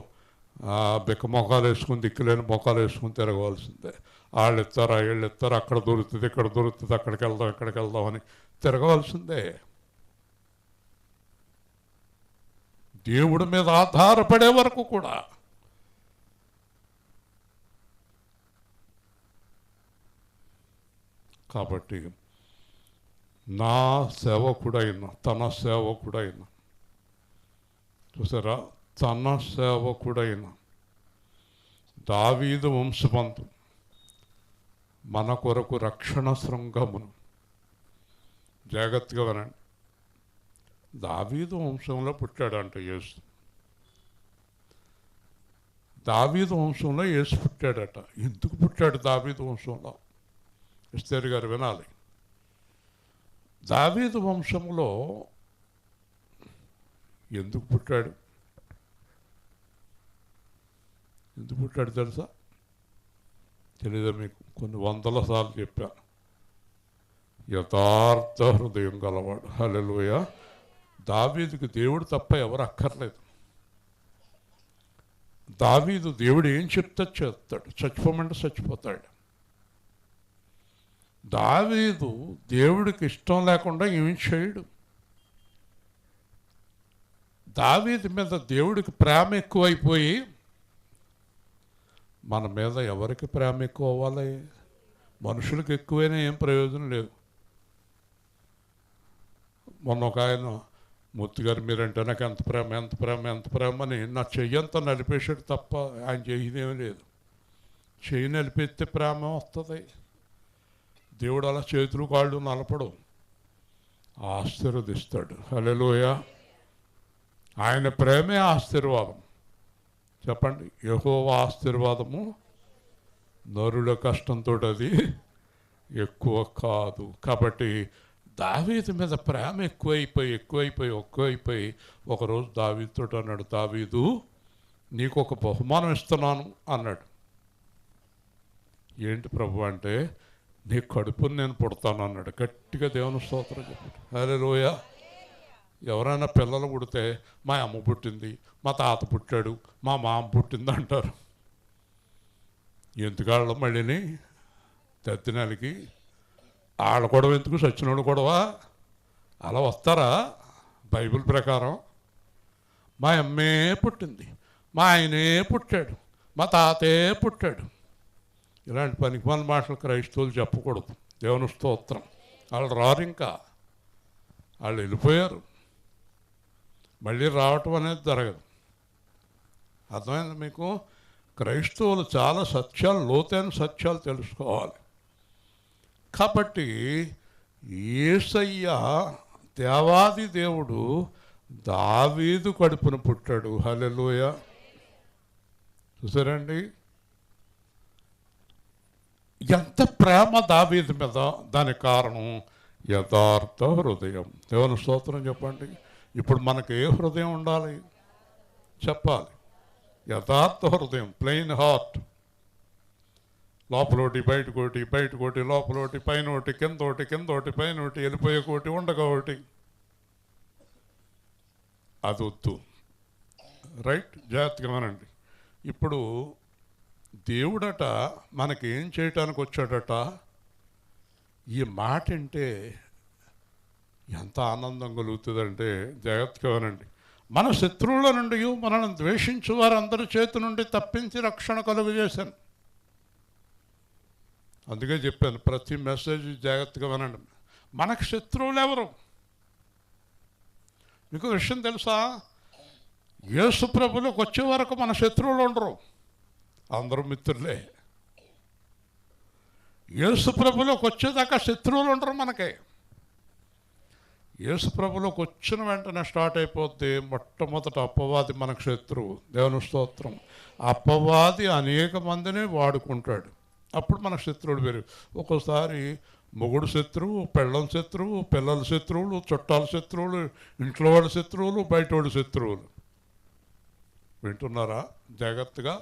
బిక్క మొఖాలు వేసుకుని, దిక్కులేని మొఖాలు వేసుకుని తిరగవలసిందే. వాళ్ళు ఇస్తారా, వీళ్ళు ఇస్తారా, అక్కడ దొరుకుతుంది, ఇక్కడ దొరుకుతుంది, అక్కడికి వెళ్దాం, ఇక్కడికి వెళ్దాం అని తిరగవలసిందే. దేవుడి మీద ఆధారపడే వరకు కూడా. కాబట్టి నా సేవకుడైన, తన సేవకుడైన, చూసారా, తన సేవకుడైన దావీదు వంశమందు మన కొరకు రక్షణ శృంగమును, జాగ్రత్తగా వినండి, దావీదు వంశంలో పుట్టాడంట యేసు. దావీదు వంశంలో యేసు పుట్టాడట. ఎందుకు పుట్టాడు దావీదు వంశంలో? ఎస్తేరు గారు వినాలి. దావీదు వంశంలో ఎందుకు పుట్టాడు? ఎందుకు పుట్టాడు తెలుసా? తెలీదా మీకు? కొన్ని 100 సార్లు చెప్పాను. యథార్థ హృదయం గలవాడు. హల్లెలూయా. దావీదుకి దేవుడు తప్ప ఎవరు అక్కర్లేదు. దావీదు దేవుడు ఏం చెప్తే చేస్తాడు, చచ్చిపోమంటే చచ్చిపోతాడు. దావీదు దేవుడికి ఇష్టం లేకుండా ఏమి చేయడు. దావీదు మీద దేవుడికి ప్రేమ ఎక్కువైపోయి, మన మీద ఎవరికి ప్రేమ ఎక్కువ అవ్వాలి? మనుషులకు ఎక్కువైనా ఏం ప్రయోజనం లేదు. మొన్న ఒక ఆయన, మూర్తి గారు మీరంటే నాకు ఎంత ప్రేమ అని నా చెయ్యంతా నలిపేసాడు తప్ప ఆయన చెయ్యదేమీ లేదు. చెయ్యి నలిపేస్తే ప్రేమ వస్తుంది. దేవుడు అలా చేతులు కాళ్ళు నలపడు, ఆశీర్వదిస్తాడు. హల్లెలూయా. ఆయన ప్రేమే ఆశీర్వాదం. చెప్పండి, యెహోవా ఆశీర్వాదము నరుల కష్టంతో అది ఎక్కువ కాదు. కాబట్టి దావీదు మీద ప్రేమ ఎక్కువైపోయి ఒకరోజు దావీదుతో అన్నాడు, దావీదు నీకు ఒక బహుమానం ఇస్తున్నాను అన్నాడు. ఏంటి ప్రభు అంటే, నీ కడుపుని నేను పుడతాను అన్నాడు. గట్టిగా దేవుని స్తోత్రం చెప్పాడు. హల్లెలూయా. ఎవరైనా పిల్లలు పుడితే మా అమ్మ పుట్టింది, మా తాత పుట్టాడు, మా మామ పుట్టింది అంటారు. ఎందుకాళ్ళ మళ్ళీని తద్దినాలకి ఆడ గొడవ ఎందుకు, సచ్చినోడు గొడవ? అలా వస్తారా? బైబిల్ ప్రకారం మా అమ్మే పుట్టింది, మా ఆయనే పుట్టాడు, మా తాతే పుట్టాడు. ఇలాంటి పనికిమాల మాటలు క్రైస్తవులు చెప్పకూడదు. దేవుని స్తోత్రం. వాళ్ళు రారు, ఇంకా వాళ్ళు వెళ్ళిపోయారు. మళ్ళీ రావటం అనేది జరగదు. అర్థమైంది మీకు? క్రైస్తవులు చాలా సత్యాలు, లోతైన సత్యాలు తెలుసుకోవాలి. కాబట్టి యేసయ్య దేవాది దేవుడు దావీదు కడుపున పుట్టాడు. హల్లెలూయా. చూసారండి ఎంత ప్రేమ దావీదు మీద? దానికి కారణం యథార్థ హృదయం. దేవుని స్తోత్రం చెప్పండి. ఇప్పుడు మనకు ఏ హృదయం ఉండాలి చెప్పాలి? యథార్థ హృదయం, ప్లెయిన్ హార్ట్. లోపలోటి బయటకోటి, బయటకోటి లోపలోటి, పైన ఒకటి కింద ఒకటి, కింద ఒకటి పైన ఒకటి, వెళ్ళిపోయే కోటి ఉండగా ఒకటి. అది వద్దు. రైట్? జాగ్రత్తగా వినండి. ఇప్పుడు దేవుడట మనకేం చేయటానికి వచ్చాడట? ఈ మాట అంటే ఎంత ఆనందం కలుగుతుందంటే జాగ్రత్తగా వినండి. మన శత్రువుల నుండి మనల్ని ద్వేషించు వారందరి చేతి నుండి తప్పించి రక్షణ కలుగజేశాను. అందుకే చెప్పాను, ప్రతి మెసేజ్ జాగ్రత్తగా వినండి. మనకు శత్రువులు ఎవరు? మీకు విషయం తెలుసా? యేసు ప్రభువులకు వచ్చే వరకు మన శత్రువులు ఉండరు, అందరూ మిత్రులే. యేసు ప్రభువులకు వచ్చేదాకా శత్రువులు ఉండరు మనకే. యేసు ప్రభువులకు వచ్చిన వెంటనే స్టార్ట్ అయిపోద్ది. మొట్టమొదట అపవాది మనకు శత్రువు. దేవుని స్తోత్రం. అపవాది అనేక మందిని వాడుకుంటాడు. అప్పుడు మన శత్రువులు వేరు. ఒక్కోసారి మొగుడు శత్రువు, పెళ్ళం శత్రువు, పిల్లల శత్రువులు, చుట్టాల శత్రువులు, ఇంట్లో వాళ్ళ శత్రువులు, బయట వాళ్ళ శత్రువులు. వింటున్నారా జాగ్రత్తగా?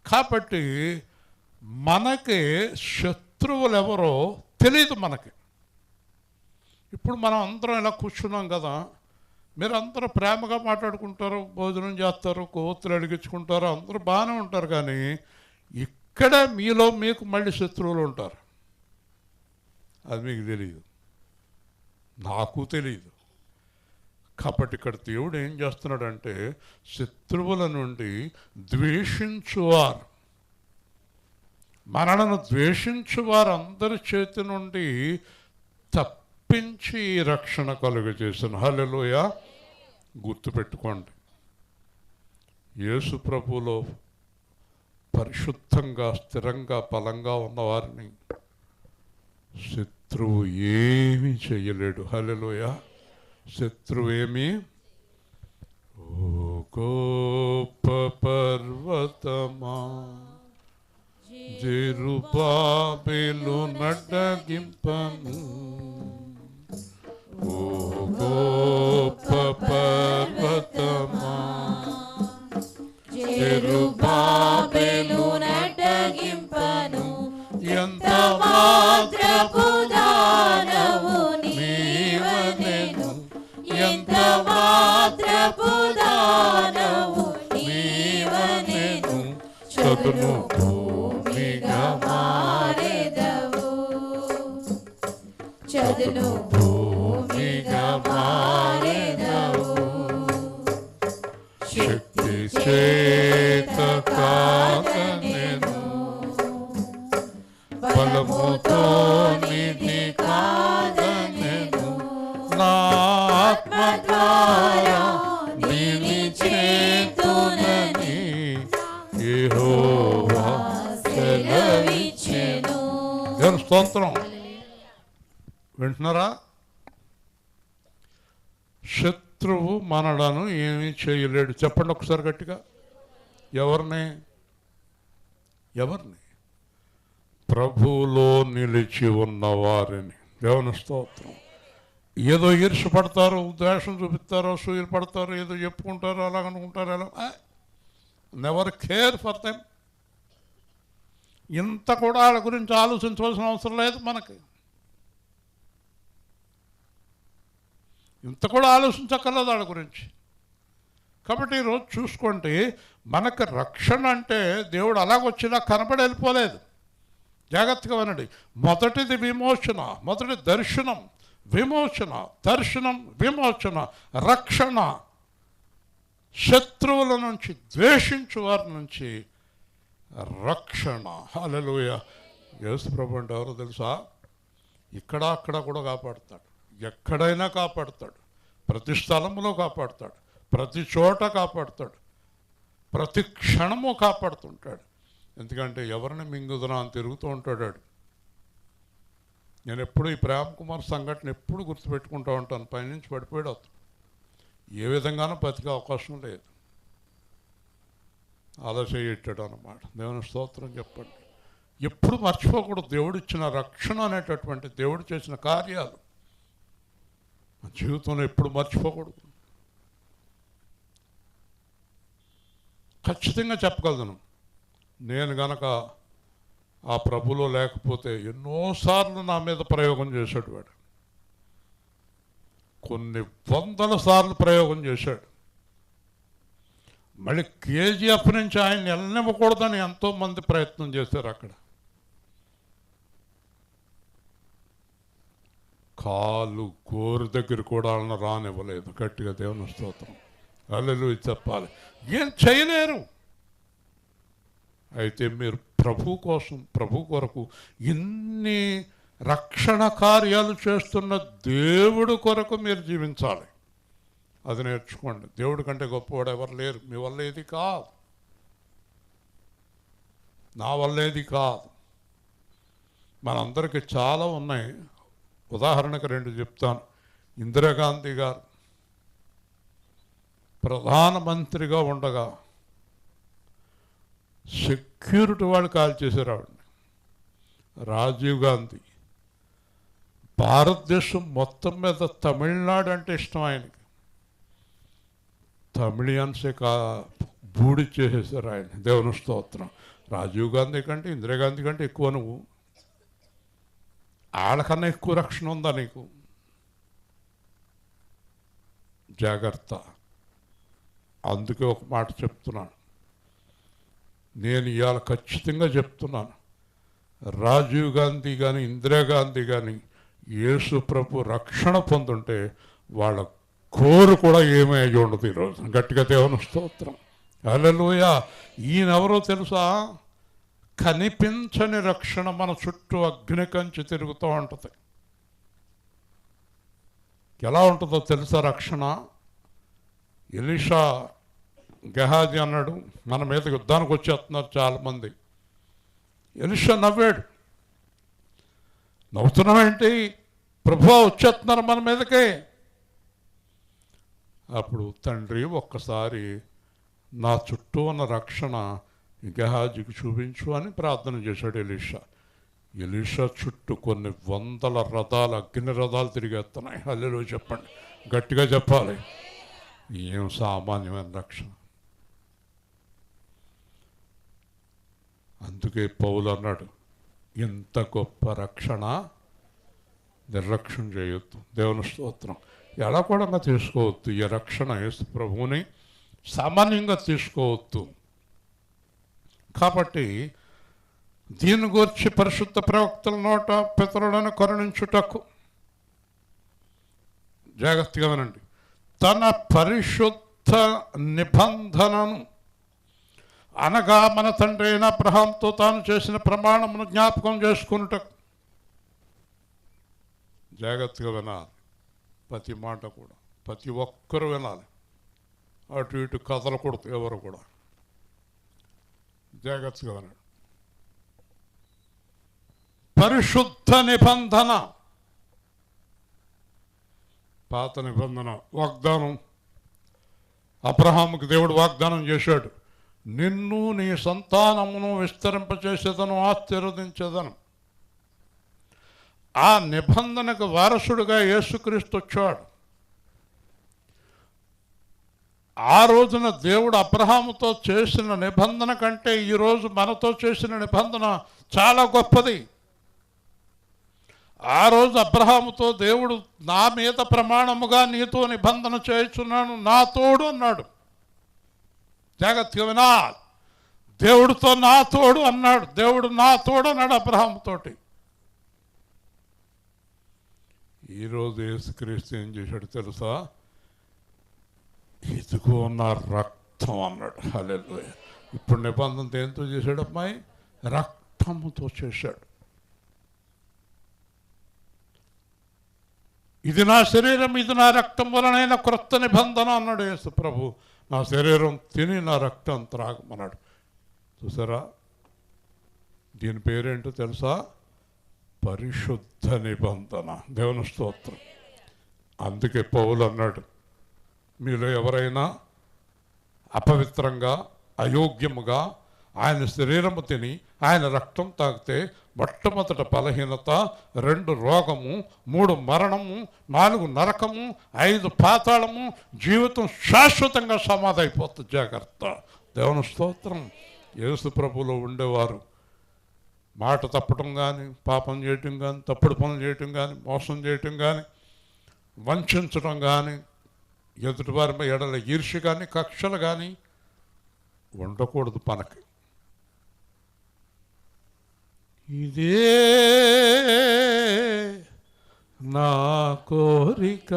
కాబట్టి మనకి శత్రువులు ఎవరో తెలియదు మనకి. ఇప్పుడు మనం అందరం ఇలా కూర్చున్నాం కదా, మీరు అందరూ ప్రేమగా మాట్లాడుకుంటారు, భోజనం చేస్తారు, కోతులు అడిగించుకుంటారు, అందరూ బాగానే ఉంటారు. కానీ ఇక్కడ మీలో మీకు మళ్ళీ శత్రువులు ఉంటారు. అది మీకు తెలియదు, నాకు తెలియదు. కాబట్టి ఇక్కడ దేవుడు ఏం చేస్తున్నాడంటే, శత్రువుల నుండి ద్వేషించువారు, మనలను ద్వేషించువారు అందరి చేతి నుండి తప్పించి రక్షణ కలుగజేసాను. హల్లెలూయా. గుర్తుపెట్టుకోండి, యేసు ప్రభువులో పరిశుద్ధంగా, స్థిరంగా, బలంగా ఉన్నవారిని శత్రువు ఏమీ చేయలేడు. హల్లెలూయా. శత్రువు ఏమీ. ఓ గొప్ప పర్వతమా, జెరుబాబెలు నడ్డగింపను. ఓ గొప్ప పర్వతమా, జెరుబాబెలు నడ్డగింపను. ఎంత మాత్రపు దానవు నీవనెను, ఎంత మాత్రపు దానవు నీవనెను. చదును భూమిగా మారెదవు, చదును భూమిగా మారెదవు. శక్తి చేత కాదనెను, బలముతో నిధి కాదనెను. నా ఆత్మ ద్వారా నిని చేతునని యెహోవా సెలవిచ్చెను. దేవుని స్తోత్రం. వింటున్నారా? శత్రువు మనలను ఏమీ చేయలేడు. చెప్పండి ఒకసారి గట్టిగా. ఎవరిని? ఎవరిని? ప్రభువులో నిలిచి ఉన్నవారిని. దేవుని స్తోత్రం. ఏదో ఈర్ష్యపడతారు, ద్వేషం చూపిస్తారు, అసూయలు పడతారు, ఏదో చెప్పుకుంటారు, అలాగనుకుంటారు, ఎలా నెవర్ కేర్ ఫర్ దెమ్. ఇంత కూడా వాళ్ళ గురించి ఆలోచించవలసిన అవసరం లేదు మనకి. ఇంత కూడా ఆలోచించక్కర్లేదు వాళ్ళ గురించి. కాబట్టి ఈరోజు చూసుకోండి, మనకు రక్షణ అంటే దేవుడు అలాగొచ్చినా కనబడి వెళ్ళిపోలేదు. జాగ్రత్తగా వినండి. మొదటిది విమోచన, మొదటి దర్శనం, విమోచన, దర్శనం, విమోచన, రక్షణ. శత్రువుల నుంచి, ద్వేషించు వారి నుంచి రక్షణ. హల్లెలూయా. యేసు ప్రభు అంటే ఎవరో తెలుసా? ఇక్కడ అక్కడ కూడా కాపాడుతాడు, ఎక్కడైనా కాపాడుతాడు, ప్రతి స్థలంలో కాపాడుతాడు, ప్రతి చోట కాపాడుతాడు, ప్రతి క్షణము కాపాడుతుంటాడు. ఎందుకంటే ఎవరిని మింగుదనా అని తిరుగుతూ ఉంటాడు. నేను ఎప్పుడు ఈ ప్రేమ్ కుమార్ సంఘటన ఎప్పుడు గుర్తుపెట్టుకుంటూ ఉంటాను. పైనుంచి పడిపోయాడు అతను, ఏ విధంగానూ బతికే అవకాశం లేదు, అలా చేయట్టాడు అన్నమాట. దేవుని స్తోత్రం చెప్పండి. ఎప్పుడు మర్చిపోకూడదు దేవుడు ఇచ్చిన రక్షణ అనేటటువంటి, దేవుడు చేసిన కార్యాలు మన జీవితంలో ఎప్పుడు మర్చిపోకూడదు. ఖచ్చితంగా చెప్పగలను, నేను గనక ఆ ప్రభులో లేకపోతే ఎన్నోసార్లు నా మీద ప్రయోగం చేశాడు వాడు. కొన్ని వందల సార్లు ప్రయోగం చేశాడు. మళ్ళీ కేజీఎఫ్ నుంచి ఆయన వెళ్ళనివ్వకూడదని ఎంతోమంది ప్రయత్నం చేశారు. అక్కడ కాలు గోరు దగ్గర కూడా వాళ్ళని రానివ్వలేదు. గట్టిగా దేవుని స్తోత్రం, హల్లెలూయా చెప్పాలి. ఏం చేయలేరు. అయితే మీరు ప్రభు కోసం, ప్రభు కొరకు ఇన్ని రక్షణ కార్యాలు చేస్తున్న దేవుడు కొరకు మీరు జీవించాలి. అది నేర్చుకోండి. దేవుడి కంటే గొప్పవాడు ఎవరు లేరు. మీ వల్ల ఏది కాదు, నా వల్ల ఏది కాదు. మనందరికీ చాలా ఉన్నాయి. ఉదాహరణకు 2 చెప్తాను. ఇందిరాగాంధీ గారు ప్రధానమంత్రిగా ఉండగా సెక్యూరిటీ వాళ్ళు కాల్ చేశారు ఆవిడని. రాజీవ్ గాంధీ భారతదేశం మొత్తం మీద తమిళనాడు అంటే ఇష్టం ఆయనకి, తమిళియన్సే బూడి చేసేసారు ఆయన. దేవుని స్తోత్రం. రాజీవ్ గాంధీ కంటే, ఇందిరాగాంధీ కంటే ఎక్కువ నువ్వు, వాళ్ళకన్నా ఎక్కువ రక్షణ ఉందా నీకు? జాగ్రత్త. అందుకే ఒక మాట చెప్తున్నాను, నేను ఇవాళ ఖచ్చితంగా చెప్తున్నాను. రాజీవ్ గాంధీ కానీ, ఇందిరాగాంధీ కానీ యేసు ప్రభు రక్షణ పొందుంటే వాళ్ళ కోరు కూడా ఏమీ అయ్యి ఉండదు ఈరోజు. గట్టిగా దేవుని స్తోత్రం, హల్లెలూయా. ఈయనెవరో తెలుసా? కనిపించని రక్షణ మన చుట్టూ అగ్ని కంచి తిరుగుతూ ఉంటుంది. ఎలా ఉంటుందో తెలుసా రక్షణ? ఎలీషా గెహాజీ అన్నాడు, మన మీద యుద్ధానికి వచ్చేస్తున్నారు చాలామంది. ఎలీషా నవ్వాడు. నవ్వుతున్నామేంటి, ప్రభువా వచ్చేస్తున్నారు మన మీదకే. అప్పుడు తండ్రి ఒక్కసారి నా చుట్టూ ఉన్న రక్షణ గెహాజీకి చూపించు అని ప్రార్థన చేశాడు ఎలీషా. ఎలీషా చుట్టూ కొన్ని వందల రథాలు, అగ్ని రథాలు తిరిగేస్తున్నాయి. హల్లెలూయా చెప్పండి, గట్టిగా చెప్పాలి. ఏం సామాన్యమైన రక్షణ. అందుకే పౌలు అన్నాడు, ఇంత గొప్ప రక్షణ నిర్లక్ష్యం చేయొద్దు. దేవుని స్తోత్రం. ఎలా కూడా తీసుకోవద్దు ఈ రక్షణ. యేసు ప్రభువుని సామాన్యంగా తీసుకోవద్దు. కాబట్టి దీని గురించి పరిశుద్ధ ప్రవక్తల నోట పితరులను కరుణించుటకు, జాగ్రత్తగా వినండి, తన పరిశుద్ధ నిబంధనను అనగా మన తండ్రి అయిన అబ్రహాముతో తాను చేసిన ప్రమాణమును జ్ఞాపకం చేసుకున్నటకు. జాగ్రత్తగా వినాలి. ప్రతి మాట కూడా ప్రతి ఒక్కరు వినాలి. అటు ఇటు కదలకూడదు ఎవరు కూడా. జాగ్రత్తగా వినాలి. పరిశుద్ధ నిబంధన, పాత నిబంధన వాగ్దానం. అబ్రహాముకి దేవుడు వాగ్దానం చేశాడు, నిన్ను నీ సంతానమును విస్తరింపచేసేదను, ఆశీర్వదించేదను. ఆ నిబంధనకు వారసుడుగా యేసుక్రీస్తు వచ్చాడు. ఆ రోజున దేవుడు అబ్రహాముతో చేసిన నిబంధన కంటే ఈరోజు మనతో చేసిన నిబంధన చాలా గొప్పది. ఆ రోజు అబ్రహాముతో దేవుడు, నా మీద ప్రమాణముగా నీతో నిబంధన చేయుచున్నాను, నా తోడు అన్నాడు. జాగ్రత్తగా వినాలి. దేవుడితో నా తోడు అన్నాడు. దేవుడు నా తోడు అన్నాడు అబ్రహాముతోటి. ఈరోజు యేసుక్రీస్తు ఏం చేశాడు తెలుసా? ఇదిగో నా రక్తం అన్నాడు. హల్లెలూయా. ఇప్పుడు నిబంధన దేంతో చేశాడు అమ్మాయి? రక్తముతో చేశాడు. ఇది నా శరీరం, ఇది నా రక్తం వలనైన క్రొత్త నిబంధన అన్నాడు యేసు ప్రభు. నా శరీరం తిని నా రక్తం త్రాగమన్నాడు. చూసారా, దీని పేరేంటో తెలుసా? పరిశుద్ధ నిబంధన. దేవుని స్తోత్రం. అందుకే పౌలు అన్నాడు, మీలో ఎవరైనా అపవిత్రంగా అయోగ్యముగా ఆయన శరీరము తిని ఆయన రక్తం తాగితే మొట్టమొదట బలహీనత, 2 రోగము, 3 మరణము, 4 నరకము, 5 పాతాళము, జీవితం శాశ్వతంగా సమాధి అయిపోతుంది. జాగ్రత్త. దేవుని స్తోత్రం. యేసు ప్రభువులో ఉండేవారు మాట తప్పటం కానీ, పాపం చేయటం కానీ, తప్పుడు పనులు చేయటం కానీ, మోసం చేయటం కానీ, వంచడం కానీ, ఎదుటివారి ఎడల ఈర్ష్య కానీ, కక్షలు కానీ ఉండకూడదు మనకి. ఇదే నా కోరిక,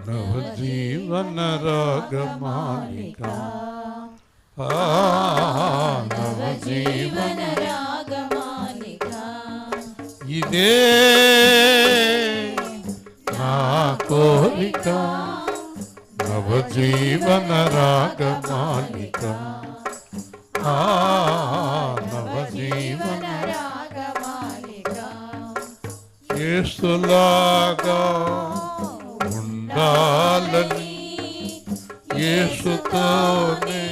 నవజీవన రాగమాలిక, నవజీవన రాగమాలిక. ఇదే నా కోరిక, నవజీవన రాగమాలిక, నవజీవన రాగమాలిక. యేసులాగా ఉండాలని, యేసుతోనే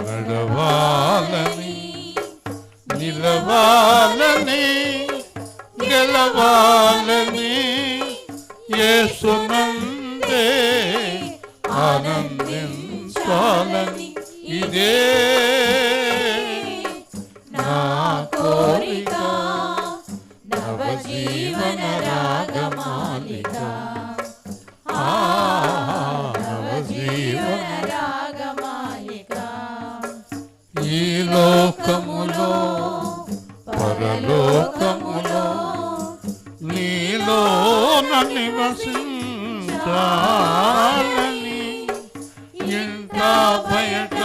నడవాలని, నిలవాలని, గెలవాలని, యేసునందే ఆనందించాలని. ఇదే నా కోరిక, నవజీవన రాగమాలిక. నవజీవన రాగమాలిక. ఈ లోకములో పరలోకములో నీలో నివసించాలని, ఇంట బయట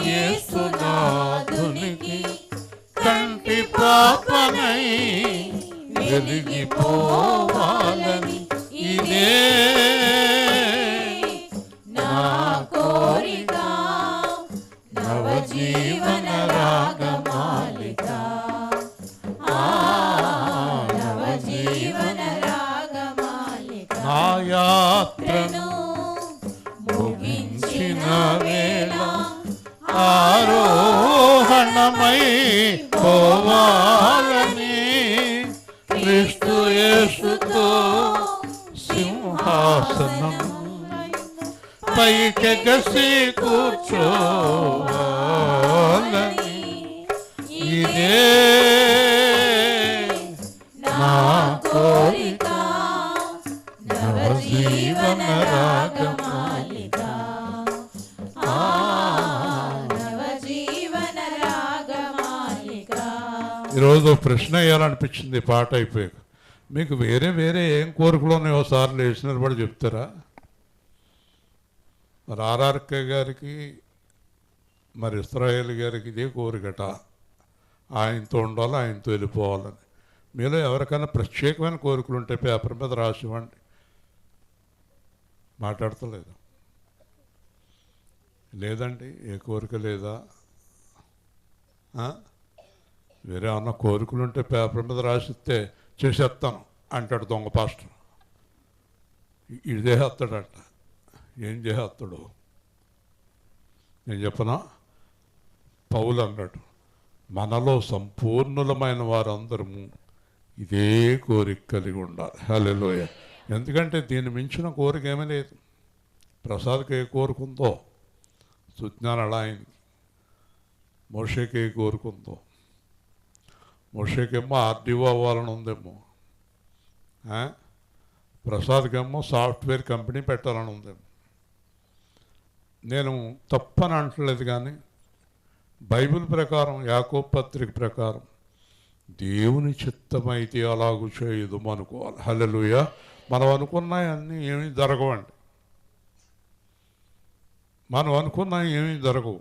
యేసునాథునికి కంటి పాపనై వెలిగిపోవాలని. ఇదే నా కోరిక, నవజీవన రాగమాలిక. నవజీవన రాగమాలిక. నా యాత్రను ముగించిన వేళ ఆరోహణమై పోవాలని, క్రీస్తు యేసుతో సింహాసనం పైకెగసి కూర్చోవాలని. ఇదే నా కోరిక, నవజీవన రాగమాలిక. నవజీవన రాగమాలిక. ఈరోజు ప్రశ్న వేయాలనిపించింది పాట అయిపోయాక. మీకు వేరే వేరే ఏం కోరికలు ఉన్నాయో సార్లు వేసినారు కూడా చెప్తారా? మరి ఆర్ఆర్కే గారికి, మరి ఇస్రాయేల్ గారికి ఇదే కోరికట, ఆయనతో ఉండాలి, ఆయనతో వెళ్ళిపోవాలని. మీలో ఎవరికైనా ప్రత్యేకమైన కోరికలు ఉంటే పేపర్ మీద రాసివ్వండి. మాట్లాడతలేదు. లేదండి, ఏ కోరిక లేదా? వేరే ఏమన్నా కోరికలు ఉంటే పేపర్ మీద రాసిస్తే చేసేస్తాను అంటాడు దొంగ పాస్టర్. ఇది చేసేస్తాడంట. ఏం చేసేస్తాడు నేను చెప్పనా? పౌలు అన్నాడు, మనలో సంపూర్ణులమైన వారందరము ఇదే కోరిక కలిగి ఉండాలి. హల్లెలూయా. ఎందుకంటే దీన్ని మించిన కోరిక ఏమీ లేదు. ప్రసాద్కి ఏ కోరుకుందో, సుజ్ఞాన అలా అయింది. మోషేకి ఏ కోరుకుందో, మోషేకేమో ఆర్డీఓ అవ్వాలని ఉందేమో, ప్రసాద్కేమో సాఫ్ట్వేర్ కంపెనీ పెట్టాలని ఉందేమో. నేను తప్పని అంటలేదు, కానీ బైబిల్ ప్రకారం, యాకోబు పత్రిక ప్రకారం దేవుని చిత్తమైతే అలాగూ చేయదు అనుకోవాలి. హల్లెలూయా. మనం అనుకున్నాయన్నీ ఏమీ జరగవండి. మనం అనుకున్నా ఏమీ జరగవు.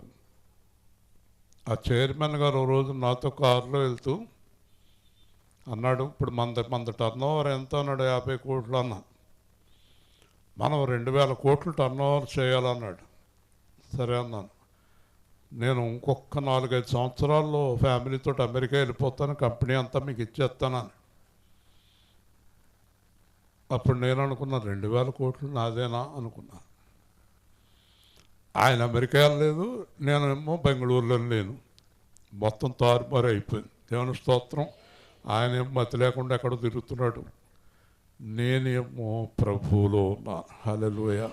ఆ చైర్మన్ గారు ఓ రోజు నాతో కారులో వెళ్తూ అన్నాడు, ఇప్పుడు మన టర్న్ ఓవర్ ఎంత అన్నాడు, 50 కోట్లు అన్నా. మనం 2000 కోట్లు టర్న్ ఓవర్ చేయాలన్నాడు. సరే అన్నాను. నేను ఇంకొక 4-5 సంవత్సరాల్లో ఫ్యామిలీతో అమెరికా వెళ్ళిపోతాను, కంపెనీ అంతా మీకు ఇచ్చేస్తానని. అప్పుడు నేను అనుకున్నా 2000 కోట్లు నాదేనా అనుకున్నాను. ఆయన అమెరికా వెళ్ళలేదు, నేనేమో బెంగళూరులో లేను. మొత్తం తారుమారు అయిపోయింది. దేవుని స్తోత్రం. ఆయనేమో మతి లేకుండా ఎక్కడో తిరుగుతున్నాడు, నేనేమో ప్రభువులో ఉన్నాను. హల్లెలూయా.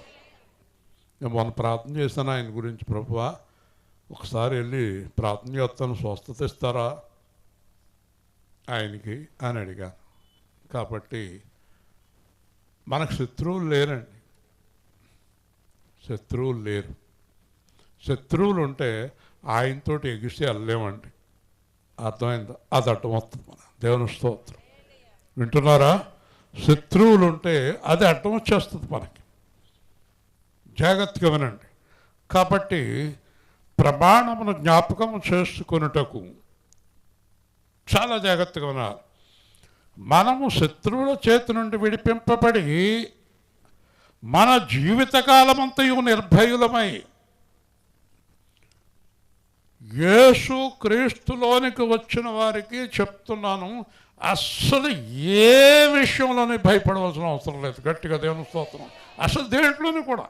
నేను మొన్న ప్రార్థన చేశాను ఆయన గురించి, ప్రభువా ఒకసారి వెళ్ళి ప్రార్థన చేస్తాను, స్వస్థత ఇస్తారా ఆయనకి అని అడిగాను. కాబట్టి మనకు శత్రువులు లేరండి, శత్రువులు లేరు. శత్రువులు ఉంటే ఆయనతోటి ఎగిసి వెళ్ళలేమండి. అర్థమైందా? అది అడ్డం వస్తుంది మన. దేవుని స్తోత్రం. వింటున్నారా? శత్రువులు ఉంటే అది అడ్డం వచ్చేస్తుంది మనకి. జాగ్రత్తగా వినండి. కాబట్టి ప్రమాణమును జ్ఞాపకం చేసుకొనుటకు చాలా జాగ్రత్తగా ఉన్నారు. మనము శత్రువుల చేతి నుండి విడిపింపబడి మన జీవితకాలమంతయు నిర్భయులమై యేసు క్రీస్తులోనికి వచ్చిన వారికి చెప్తున్నాను, అస్సలు ఏ విషయంలోనే భయపడవలసిన అవసరం లేదు. గట్టిగా దేవుని స్తోత్రం. అసలు దేంట్లోనూ కూడా.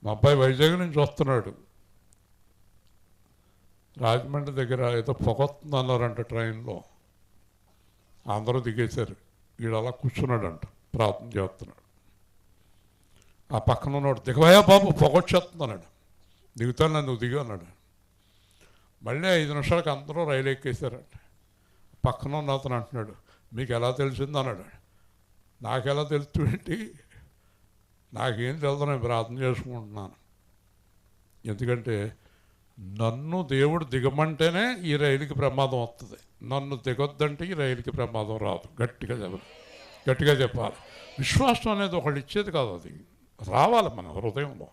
మా అబ్బాయి వైజాగ్ నుంచి వస్తున్నాడు, రాజమండ్రి దగ్గర ఏదో పొగొస్తుంది అన్నారంట ట్రైన్లో. అందరూ దిగేశారు, వీడు అలా కూర్చున్నాడంట, ప్రార్థన చేస్తున్నాడు. ఆ పక్కన ఉన్నాడు, దిగవయా బాబు పొగొచ్చేస్తున్నాడు. దిగుతాను, నన్ను దిగు అన్నాడు. మళ్ళీ 5 నిమిషాలకు అందరూ రైలు ఎక్కేశారంట. పక్కన ఉన్న అతను అంటున్నాడు, మీకు ఎలా తెలిసింది అన్నాడు. నాకెలా తెలుసు ఏంటి, నాకేం తెలుసు, నేను ప్రార్థన చేసుకుంటున్నాను. ఎందుకంటే నన్ను దేవుడు దిగమంటేనే ఈ రైలుకి ప్రమాదం వస్తుంది, నన్ను దిగొద్దంటే ఈ రైలుకి ప్రమాదం రాదు. గట్టిగా చెప్పాలి. విశ్వాసం అనేది ఒకళ్ళు ఇచ్చేది కాదు, అది రావాలి మన హృదయంలో,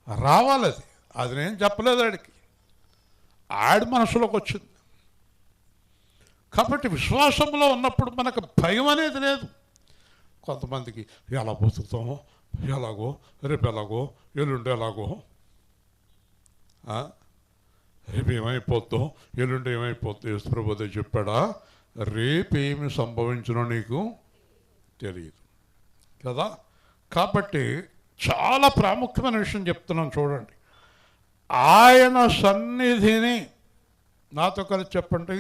రావాలి. అది నేను చెప్పలేదు, ఆడి మనసులోకి వచ్చింది. కాబట్టి విశ్వాసంలో ఉన్నప్పుడు మనకు భయం అనేది లేదు. కొంతమందికి ఎలా బతుకుతామో, ఎలాగో, రేపు ఎలాగో, ఎల్లుండి ఎలాగో, రేపు ఏమైపోద్దో, ఎల్లుండి ఏమైపోద్దో యేసుప్రభుదే చెప్పాడా, రేపేమి సంభవించునో నీకు తెలియదు కదా. కాబట్టి చాలా ప్రాముఖ్యమైన విషయం చెప్తున్నాను చూడండి. ఆయన సన్నిధిని, నాతో కలిసి చెప్పండి,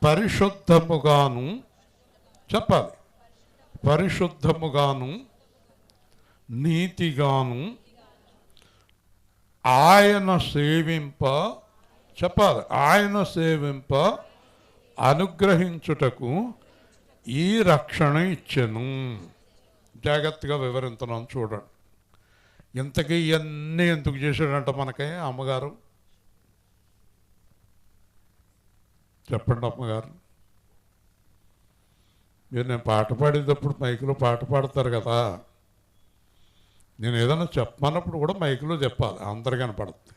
పరిశుద్ధముగాను చెప్పాలి, పరిశుద్ధముగాను నీతిగాను ఆయన సేవింప చెప్పాలి, ఆయన సేవింప అనుగ్రహించుటకు ఈ రక్షణ ఇచ్చెను. జాగ్రత్తగా వివరించున్నాను చూడండి. ఇంతకీ ఇవన్నీ ఎందుకు చేశాడంట మనకే అమ్మగారు? చెప్పండి అమ్మగారు. మీరు నేను పాట పాడేటప్పుడు మైకులో పాట పాడతారు కదా, నేను ఏదైనా చెప్పమన్నప్పుడు కూడా మైకులో చెప్పాలి, అందరు కనపడుతుంది.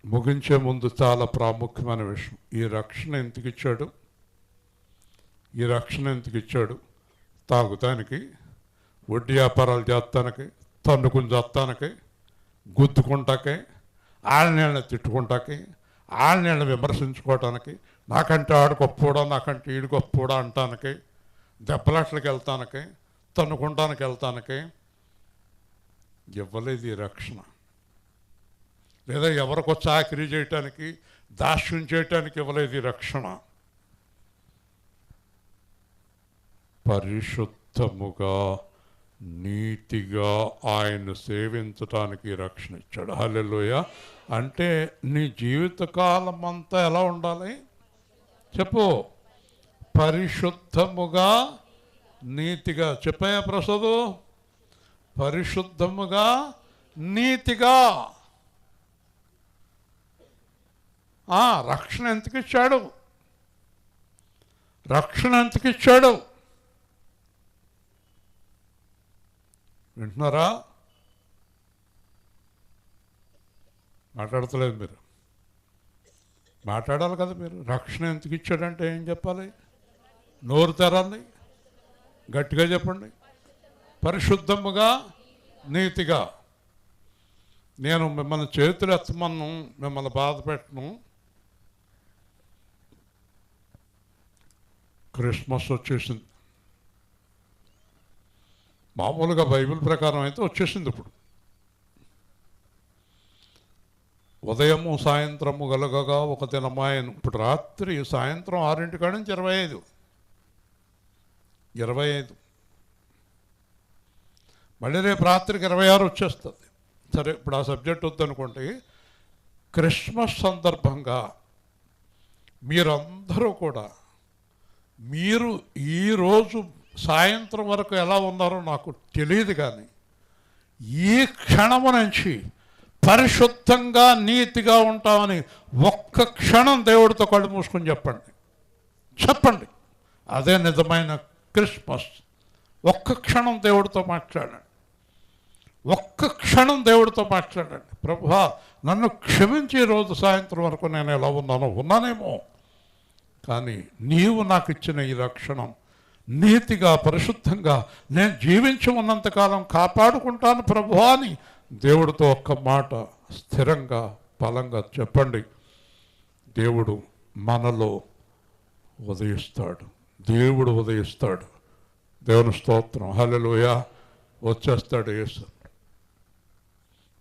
ముగించే ముందు చాలా ప్రాముఖ్యమైన విషయం, ఈ రక్షణ ఎందుకు ఇచ్చాడు? ఈ రక్షణ ఎందుకు ఇచ్చాడు? తాగుతానికి, వడ్డీ వ్యాపారాలు చేస్తానికి, తన్నుకుని చేస్తానికి, గుద్దుకుంటాకే, ఆళ్ళని తిట్టుకుంటాకి, ఆళ్ళని విమర్శించుకోవటానికి, నాకంటే ఆడు గొప్పోడా, నాకంటే ఈడు గొప్పోడా అంటానికి, దెబ్బలాట్లకి వెళ్తానికి, తన్నుకుంటానికి వెళ్తానికి ఇవ్వలేదు ఈ రక్షణ. లేదా ఎవరికో చాకరీ చేయటానికి, దాస్యం చేయటానికి ఇవ్వలేదు ఈ రక్షణ. పరిశుద్ధముగా నీతిగా ఆయన సేవించటానికి రక్షణ ఇచ్చాడు. హల్లెలూయా. అంటే నీ జీవితకాలం అంతా ఎలా ఉండాలి చెప్పు? పరిశుద్ధముగా నీతిగా. చెప్పాయా ప్రసాదు? పరిశుద్ధముగా నీతిగా. రక్షణ ఎందుకు ఇచ్చాడు? రక్షణ ఎందుకు ఇచ్చాడు? వింటున్నారా? మాట్లాడతలేదు మీరు. మాట్లాడాలి కదా మీరు. రక్షణ ఎందుకు ఇచ్చాడంటే ఏం చెప్పాలి? నోరు తెరాలి, గట్టిగా చెప్పండి. పరిశుద్ధముగా, నీతిగా. నేను మిమ్మల్ని చేతులు ఎత్తమన్ను, మిమ్మల్ని బాధ పెట్టను. క్రిస్మస్ వచ్చేసింది. మామూలుగా బైబిల్ ప్రకారం అయితే వచ్చేసింది. ఇప్పుడు ఉదయము సాయంత్రము గలగగా ఒక దినమాయను. ఇప్పుడు రాత్రి సాయంత్రం 6 కాడ నుంచి 25 మళ్ళీ రేపు రాత్రికి 26 వచ్చేస్తుంది. సరే, ఇప్పుడు ఆ సబ్జెక్ట్ వద్దనుకోండి. క్రిస్మస్ సందర్భంగా మీరందరూ కూడా మీరు ఈరోజు సాయంత్రం వరకు ఎలా ఉన్నారో నాకు తెలియదు, కానీ ఈ క్షణము నుంచి పరిశుద్ధంగా నీతిగా ఉంటామని ఒక్క క్షణం దేవుడితో కళ్ళు మూసుకొని చెప్పండి. అదే నిజమైన క్రిస్మస్. ఒక్క క్షణం దేవుడితో మాట్లాడండి. ఒక్క క్షణం దేవుడితో మాట్లాడండి. ప్రభువా, నన్ను క్షమించి రోజు సాయంత్రం వరకు నేను ఎలా ఉన్నానేమో, కానీ నీవు నాకు ఇచ్చిన ఈ లక్షణం నీతిగా పరిశుద్ధంగా నేను జీవించి ఉన్నంతకాలం కాపాడుకుంటాను ప్రభువా అని దేవుడితో ఒక్క మాట స్థిరంగా బలంగా చెప్పండి. దేవుడు మనలో ఉదయిస్తాడు. దేవుని స్తోత్రం. హల్లెలూయా. వచ్చేస్తాడు యేసు.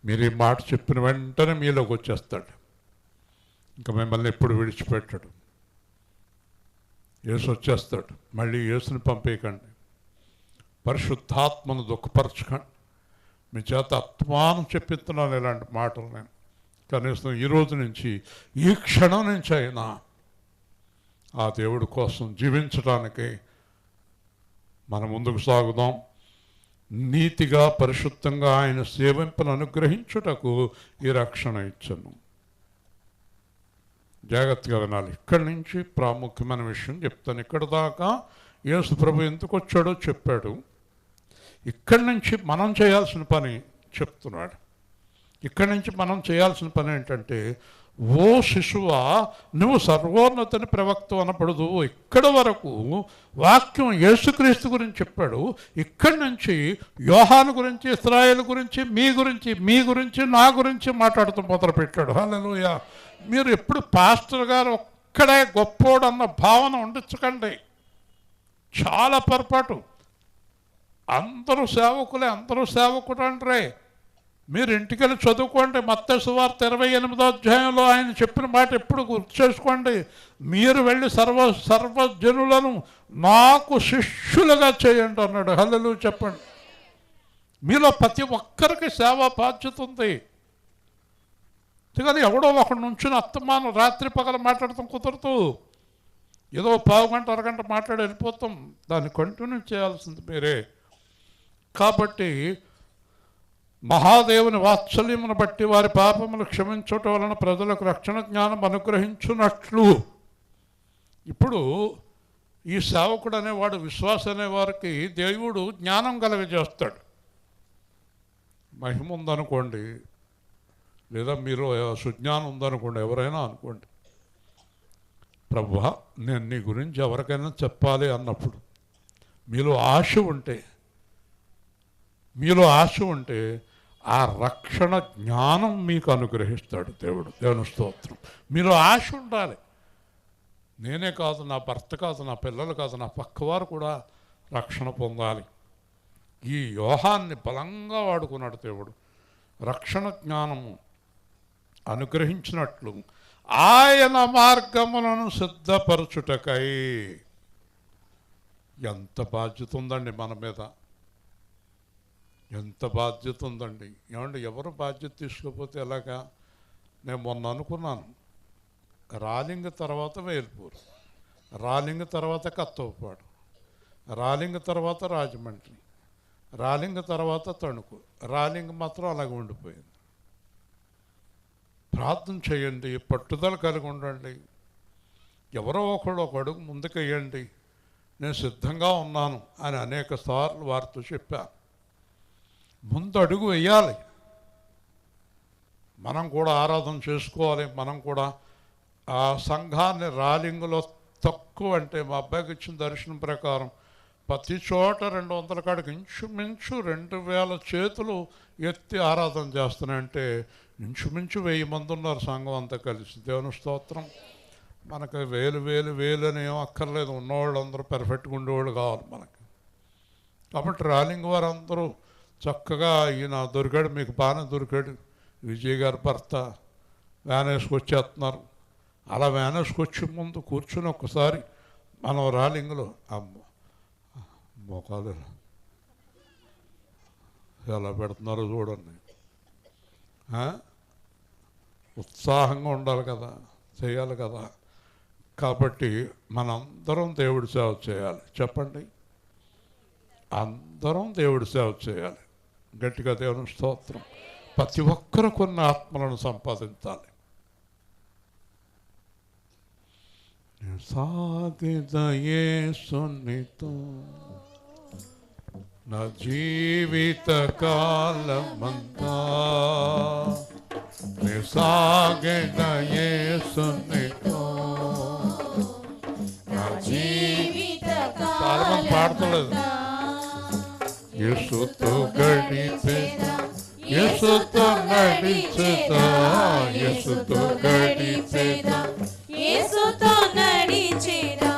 మీరు ఈ మాట చెప్పిన వెంటనే మీలోకి వచ్చేస్తాడు. ఇంకా మిమ్మల్ని ఎప్పుడు విడిచిపెట్టాడు. యేసు వచ్చేస్తాడు. మళ్ళీ యేసుని పంపేయకండి. పరిశుద్ధాత్మను దుఃఖపరచకండి. మీ చేత అత్మానం చెప్పిస్తున్నాను ఇలాంటి మాటలు. నేను కనీసం ఈ రోజు నుంచి, ఈ క్షణం నుంచి అయినా ఆ దేవుడి కోసం జీవించడానికి మనం ముందుకు సాగుదాం. నీతిగా పరిశుద్ధంగా ఆయన సేవింపను అనుగ్రహించుటకు ఈ రక్షణ ఇచ్చను. జాగ్రత్తగా వినాలి. ఇక్కడి నుంచి ప్రాముఖ్యమైన విషయం చెప్తాను. ఇక్కడ దాకా యేసు ప్రభు ఎందుకు వచ్చాడో చెప్పాడు. ఇక్కడి నుంచి మనం చేయాల్సిన పని చెప్తున్నాడు. ఇక్కడి నుంచి మనం చేయాల్సిన పని ఏంటంటే, ఓ శిశువా, నువ్వు సర్వోన్నతుని ప్రవక్త అనపడదు. ఇక్కడ వరకు వాక్యం యేసుక్రీస్తు గురించి చెప్పాడు. ఇక్కడి నుంచి యోహాను గురించి, ఇశ్రాయేలు గురించి, మీ గురించి నా గురించి మాట్లాడుతూ మొదలుపెట్టాడు. హల్లెలూయా. మీరు ఎప్పుడు పాస్టర్ గారు ఒక్కడే గొప్పోడు అన్న భావన ఉండించకండి. చాలా పొరపాటు. అందరూ సేవకులే, అందరూ సేవకుడు అంటే మీరు ఇంటికెళ్ళి చదువుకోండి. మత్తయి సువార్త 28వ అధ్యాయంలో ఆయన చెప్పిన మాట ఎప్పుడు గుర్తు చేసుకోండి. మీరు వెళ్ళి సర్వజనులను నాకు శిష్యులుగా చేయండి అన్నాడు. హల్లెలూయా చెప్పండి. మీలో ప్రతి ఒక్కరికి సేవా బాధ్యత ఉంది. కానీ ఎవడో ఒకడు నుంచుని అత్తమానం రాత్రి పగల మాట్లాడతాం కుదరదు. ఏదో పావు గంట అరగంట మాట్లాడి వెళ్ళిపోతాం. దాన్ని కంటిన్యూ చేయాల్సింది మీరే. కాబట్టి మహాదేవుని వాత్సల్యమును బట్టి వారి పాపములు క్షమించటం వలన ప్రజలకు రక్షణ జ్ఞానం అనుగ్రహించున్నట్లు. ఇప్పుడు ఈ సేవకుడు అనేవాడు, విశ్వాస అనేవారికి దేవుడు జ్ఞానం కలగజేస్తాడు. మహిమ ఉందనుకోండి, లేదా మీరు సుజ్ఞానం ఉందనుకోండి, ఎవరైనా అనుకోండి, ప్రభువా నేను నీ గురించి ఎవరికైనా చెప్పాలి అన్నప్పుడు మీలో ఆశ ఉంటే ఆ రక్షణ జ్ఞానం మీకు అనుగ్రహిస్తాడు దేవుడు. దేవుని స్తోత్రం. మీలో ఆశ ఉండాలి. నేనే కాదు, నా భర్త కాదు, నా పిల్లలు కాదు, నా పక్కవారు కూడా రక్షణ పొందాలి. ఈ యోహాన్ని బలంగా వాడుకున్నాడు దేవుడు. రక్షణ జ్ఞానము అనుగ్రహించినట్లు ఆయన మార్గములను సిద్ధపరచుటకై. ఎంత బాధ్యత ఉందండి మన మీద, ఎంత బాధ్యత ఉందండి. ఏమంటే ఎవరు బాధ్యత తీసుకోకపోతే ఎలాగా? నేను మొన్న అనుకున్నాను, రాలింగ తర్వాత వేల్పూరు, రాలింగ తర్వాత కత్తవపాడు, రాలింగ తర్వాత రాజమండ్రి, రాలింగ తర్వాత తణుకు, రాలింగ మాత్రం అలాగే ఉండిపోయింది. ప్రార్థన చేయండి, పట్టుదల కలిగి ఉండండి. ఎవరో ఒకడు ఒక అడుగు ముందుకెయ్యండి, నేను సిద్ధంగా ఉన్నాను అని అనేక సార్లు వారితో చెప్పాను. ముందు అడుగు వేయాలి. మనం కూడా ఆరాధన చేసుకోవాలి. మనం కూడా ఆ సంఘాన్ని రాలింగులో తక్కువ అంటే మా అబ్బాయికి ఇచ్చిన దర్శనం ప్రకారం ప్రతి చోట 200 కాడికి ఇంచుమించు 2000 చేతులు ఎత్తి ఆరాధన చేస్తున్నాయంటే ఇంచుమించు 1000 మంది ఉన్నారు సంఘం అంతా కలిసి. దేవుని స్తోత్రం. మనకు వేలు అని ఏం అక్కర్లేదు. ఉన్నవాళ్ళు అందరూ పెర్ఫెక్ట్గా ఉండేవాళ్ళు కావాలి మనకి. కాబట్టి రాలింగ్ వారు అందరూ చక్కగా ఈయన దొరికాడు, మీకు బాగానే దొరికాడు, విజయ్ గారి భర్త వ్యాన్ వేసుకొచ్చేస్తున్నారు. అలా వ్యాన్ వేసుకొచ్చే ముందు కూర్చుని ఒక్కసారి మనం రాలింగ్లో మోకాలు ఎలా పెడుతున్నారో చూడండి. ఉత్సాహంగా ఉండాలి కదా, చేయాలి కదా. కాబట్టి మనందరం దేవుడి సేవ చేయాలి. చెప్పండి, అందరం దేవుడి సేవ చేయాలి. గట్టిగా దేవుని స్తోత్రం. ప్రతి ఒక్కరు కొన్ని ఆత్మలను సంపాదించాలి. సాగిద యేసునితో నా జీవిత కాలమంతా, సాగిద యేసునితో నా జీవిత చాలా మంది పాడతలేదు. యేసుతో గడిపేదా, యేసుతో నడిచేదా, యేసుతో గడిపేదా, యేసుతో నడిచేదా,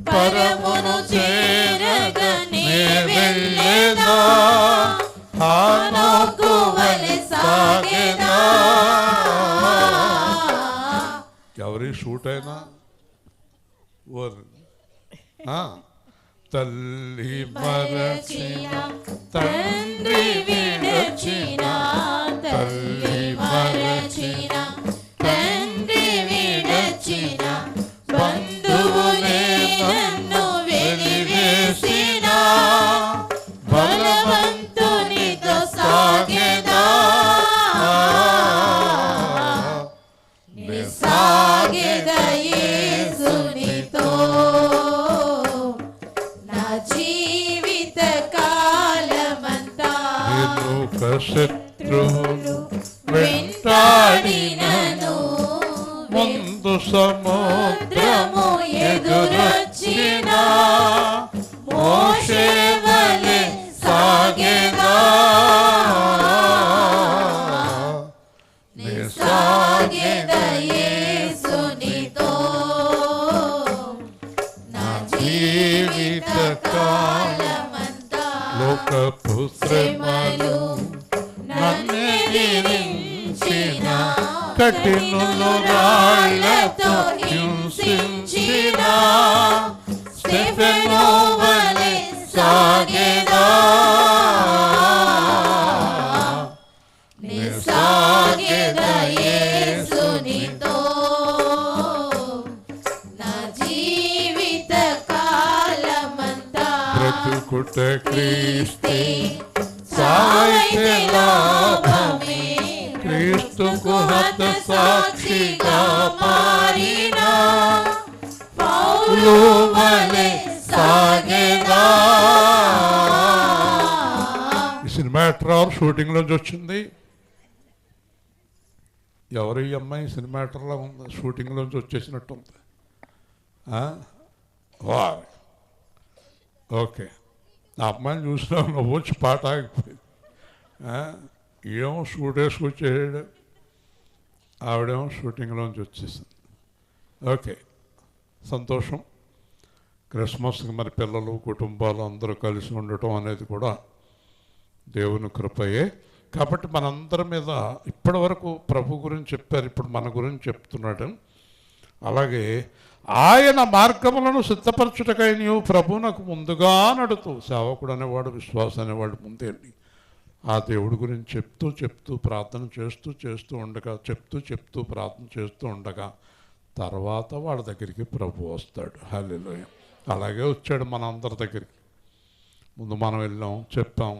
పరమును చేరగనే వెళ్ళేదా, హానోకు వలె సాగేదా. ఎవరి షూట్ అయినా తల్లి మరచిన తండ్రి విడచిన, తల్లి మరచిన తండ్రి విడచిన, బంధువులే నన్ను వెలివేసిన, బలవంతునితో సాగేదా, సాగేదా యేసునితో నా జీవిత కాలమంతా. శత్రువులు వెంటాడినను, ముందు సముద్రము ఎదురొచ్చిన, మోషే వలె సాగేదా, సాగేదా యేసునితో నా జీవిత కాలమంతా. లోకపు శ్రమలు నన్నెదిరించిన, కఠినులు రాళ్లతో హింసించిన, స్టెఫెను వలె సాగేదా, సాగేదా యేసునితో నా జీవిత కాలమంతా. బ్రతుకుట క్రీస్తే, సాయితే లాభమే, క్రీస్తుకు హత సాక్షిగా మారిన, పౌలు వలె సాగేదా. ఈ సినిమా యాక్టర్ షూటింగ్ నుంచి వచ్చింది. ఎవరు ఈ అమ్మాయి? సినిమా యాక్టర్లా ఉంది, షూటింగ్ నుంచి వచ్చేసినట్టు ఉంది. ఓకే, ఆ అమ్మాయిని చూసినా నువ్వు వచ్చి పాట ఆగిపోయింది. ఏమో షూట్ వేసుకొచ్చేసాడు, ఆవిడేమో షూటింగ్లోంచి వచ్చేసింది. ఓకే, సంతోషం. క్రిస్మస్కి మరి పిల్లలు కుటుంబాలు అందరూ కలిసి ఉండటం అనేది కూడా దేవుని కృపయే. కాబట్టి మనందరి మీద ఇప్పటి వరకు ప్రభు గురించి చెప్పారు, ఇప్పుడు మన గురించి చెప్తున్నాడు. అలాగే ఆయన మార్గములను సిద్ధపరచుటకై నీవు ప్రభువునకు ముందుగా నడుతూ, సేవకుడు అనేవాడు, విశ్వాసం అనేవాడు ముందేంటి ఆ దేవుడి గురించి చెప్తూ ప్రార్థన చేస్తూ ఉండగా, చెప్తూ ప్రార్థన చేస్తూ ఉండగా తర్వాత వాళ్ళ దగ్గరికి ప్రభు వస్తాడు. హల్లెలూయా. అలాగే వచ్చాడు మన అందరి దగ్గరికి. ముందు మనం వెళ్ళాం, చెప్పాం,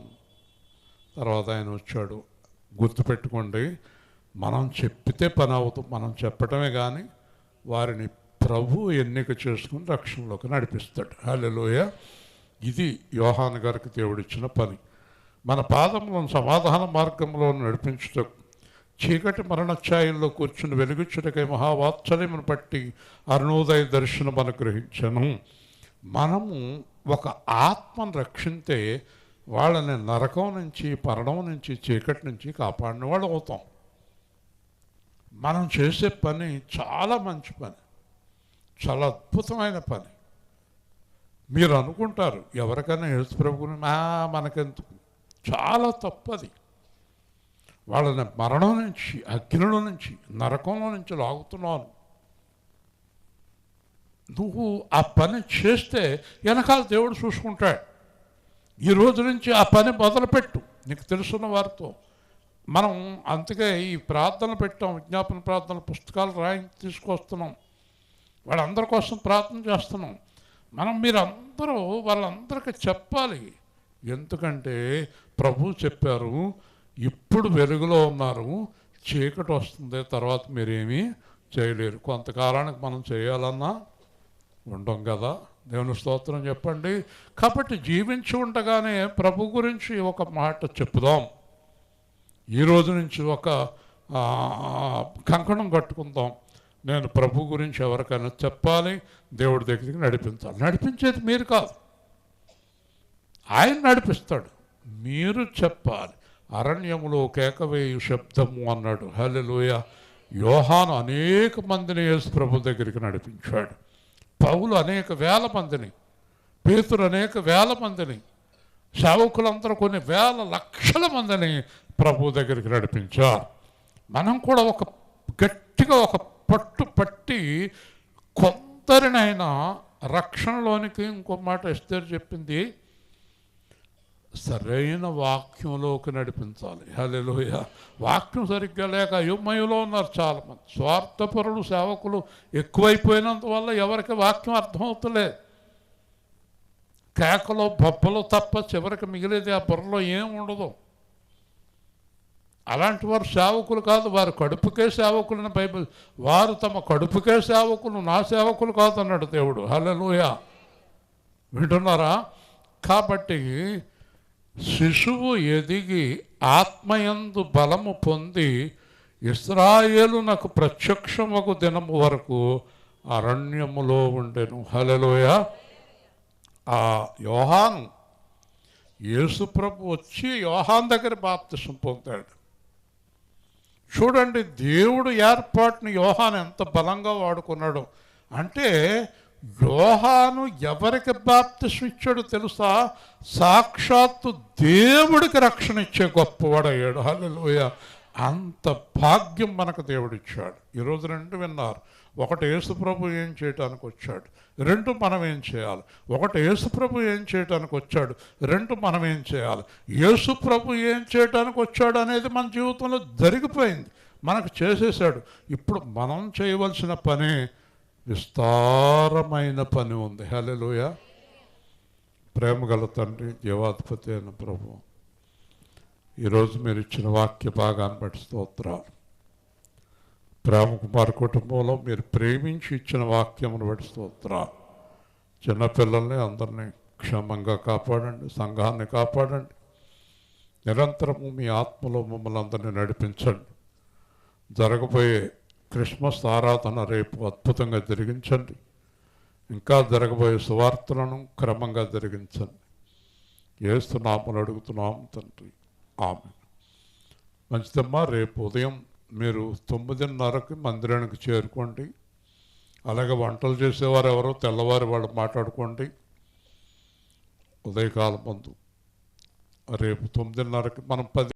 తర్వాత ఆయన వచ్చాడు. గుర్తుపెట్టుకోండి, మనం చెప్పితే పని అవుతుంది. మనం చెప్పటమే కానీ వారిని ప్రభు ఎన్నిక చేసుకుని రక్షణలోకి నడిపిస్తాడు. హల్లెలూయా. ఇది యోహాను గారికి దేవుడిచ్చిన పని. మన పాదములను సమాధాన మార్గంలో నడిపించుటకు చీకటి మరణఛాయల్లో కూర్చుని వెలుగుచ్చుటకై మహావాత్సల్యమును పట్టి అరుణోదయ దర్శనం అనుగ్రహించను. మనము ఒక ఆత్మను రక్షింతే వాళ్ళని నరకం నుంచి, మరణం నుంచి, చీకటి నుంచి కాపాడిన వాళ్ళు అవుతాం. మనం చేసే పని చాలా మంచి పని, చాలా అద్భుతమైన పని. మీరు అనుకుంటారు ఎవరికైనా యేసు ప్రభువుని మనకెందుకు, చాలా తప్పది. వాళ్ళని మరణం నుంచి, అగ్నిలో నుంచి, నరకంలో నుంచి లాగుతున్నాను. నువ్వు ఆ పని చేస్తే వెనకాల దేవుడు చూసుకుంటాడు. ఈ రోజు నుంచి ఆ పని మొదలుపెట్టు నీకు తెలుసున్న వారితో. మనం అందుకే ఈ ప్రార్థనలు పెట్టాం, విజ్ఞాపన ప్రార్థన పుస్తకాలు తీసుకొస్తున్నాం, వాళ్ళందరి కోసం ప్రార్థన చేస్తున్నాం. మీరందరూ వాళ్ళందరికీ చెప్పాలి. ఎందుకంటే ప్రభు చెప్పారు, ఇప్పుడు వెలుగులో ఉన్నారు, చీకటి వస్తుంది, తర్వాత మీరేమీ చేయలేరు. కొంతకాలానికి మనం చేయాలన్నా ఉండం కదా. దేవుని స్తోత్రం చెప్పండి. కాబట్టి జీవించి ఉండగానే ప్రభు గురించి ఒక మాట చెప్పుదాం. ఈ రోజు నుంచి ఒక కంకణం కట్టుకుందాం. నేను ప్రభు గురించి ఎవరికైనా చెప్పాలి, దేవుడి దగ్గరికి నడిపించాలి. నడిపించేది మీరు కాదు, ఆయన నడిపిస్తాడు. మీరు చెప్పాలి. అరణ్యములో కేకవేయు శబ్దము అన్నాడు. హల్లెలూయా. యోహాను అనేక మందిని యేసు ప్రభు దగ్గరికి నడిపించాడు. పౌలు అనేక వేల మందిని, పేతురు అనేక వేల మందిని, సేవకులందరూ కొన్ని వేల లక్షల మందిని ప్రభు దగ్గరికి నడిపించారు. మనం కూడా ఒక గట్టిగా ఒక పట్టు పట్టి కొందరినైనా రక్షణలోనికి, ఇంకో మాట ఎస్తేరు చెప్పింది, సరైన వాక్యంలోకి నడిపించాలి. హల్లెలూయా. వాక్యం సరిగ్గా లేక అయోమయంలో ఉన్నారు చాలామంది. స్వార్థపరులు, సేవకులు ఎక్కువైపోయినందువల్ల ఎవరికి వాక్యం అర్థమవుతలేదు. కేకలో బొబ్బలు తప్ప చివరికి మిగిలేది ఆ బుర్రలో ఏం ఉండదు. అలాంటి వారు సేవకులు కాదు, వారు కడుపుకే సేవకులని బైబిల్. వారు తమ కడుపుకే సేవకులు, నా సేవకులు కాదు అన్నాడు దేవుడు. హల్లెలూయా. వింటున్నారా? కాబట్టి శిశువు ఎదిగి ఆత్మయందు బలము పొంది ఇశ్రాయేలునకు ప్రత్యక్షమగు దినము వరకు అరణ్యములో ఉండెను. హల్లెలూయా. ఆ యోహాను, యేసు ప్రభు వచ్చి యోహాను దగ్గర బాప్తిసం పొందాడు. చూడండి, దేవుడు ఏర్పాటుని యోహాను ఎంత బలంగా వాడుకున్నాడు అంటే, యోహాను ఎవరికి బాప్తిసం ఇచ్చాడు తెలుసా? సాక్షాత్తు దేవుడికి రక్షణ ఇచ్చే గొప్పవాడయ్యాడు. హల్లెలూయా. అంత భాగ్యం మనకు దేవుడిచ్చాడు. ఈరోజు రెండు విన్నారు. ఒకటి యేసు ప్రభు ఏం చేయటానికి వచ్చాడు, రెండు మనం ఏం చేయాలి. ఒకటి యేసు ప్రభు ఏం చేయటానికి వచ్చాడు, రెండు మనం ఏం చేయాలి. యేసు ప్రభు ఏం చేయటానికి వచ్చాడు అనేది మన జీవితంలో జరిగిపోయింది, మనకు చేసేసాడు. ఇప్పుడు మనం చేయవలసిన పని, విస్తారమైన పని ఉంది. హల్లెలూయా. ప్రేమగల తండ్రి, జీవాధిపతి అయిన ప్రభు, ఈరోజు మీరు ఇచ్చిన వాక్య భాగాన్ని బట్టి స్తోత్రాలు. ప్రేమ కుమార్ కుటుంబంలో మీరు ప్రేమించి ఇచ్చిన వాక్యమును బట్టి స్తోత్రాలు. చిన్నపిల్లల్ని అందరినీ క్షేమంగా కాపాడండి, సంఘాన్ని కాపాడండి. నిరంతరము మీ ఆత్మలో మమ్మల్ని అందరినీ నడిపించండి. జరగబోయే క్రిస్మస్ ఆరాధన రేపు అద్భుతంగా జరిగించండి. ఇంకా జరగబోయే సువార్తలను క్రమంగా జరిగించండి. యేసు నామములో అడుగుతున్నాము తండ్రి, ఆమేన్. మంచిదమ్మా, రేపు ఉదయం మీరు 9:30కి మందిరానికి చేరుకోండి. అలాగే వంటలు చేసేవారు ఎవరో తెల్లవారి వాళ్ళు మాట్లాడుకోండి. ఉదయకాలం ముందు రేపు 9:30కి మనం 10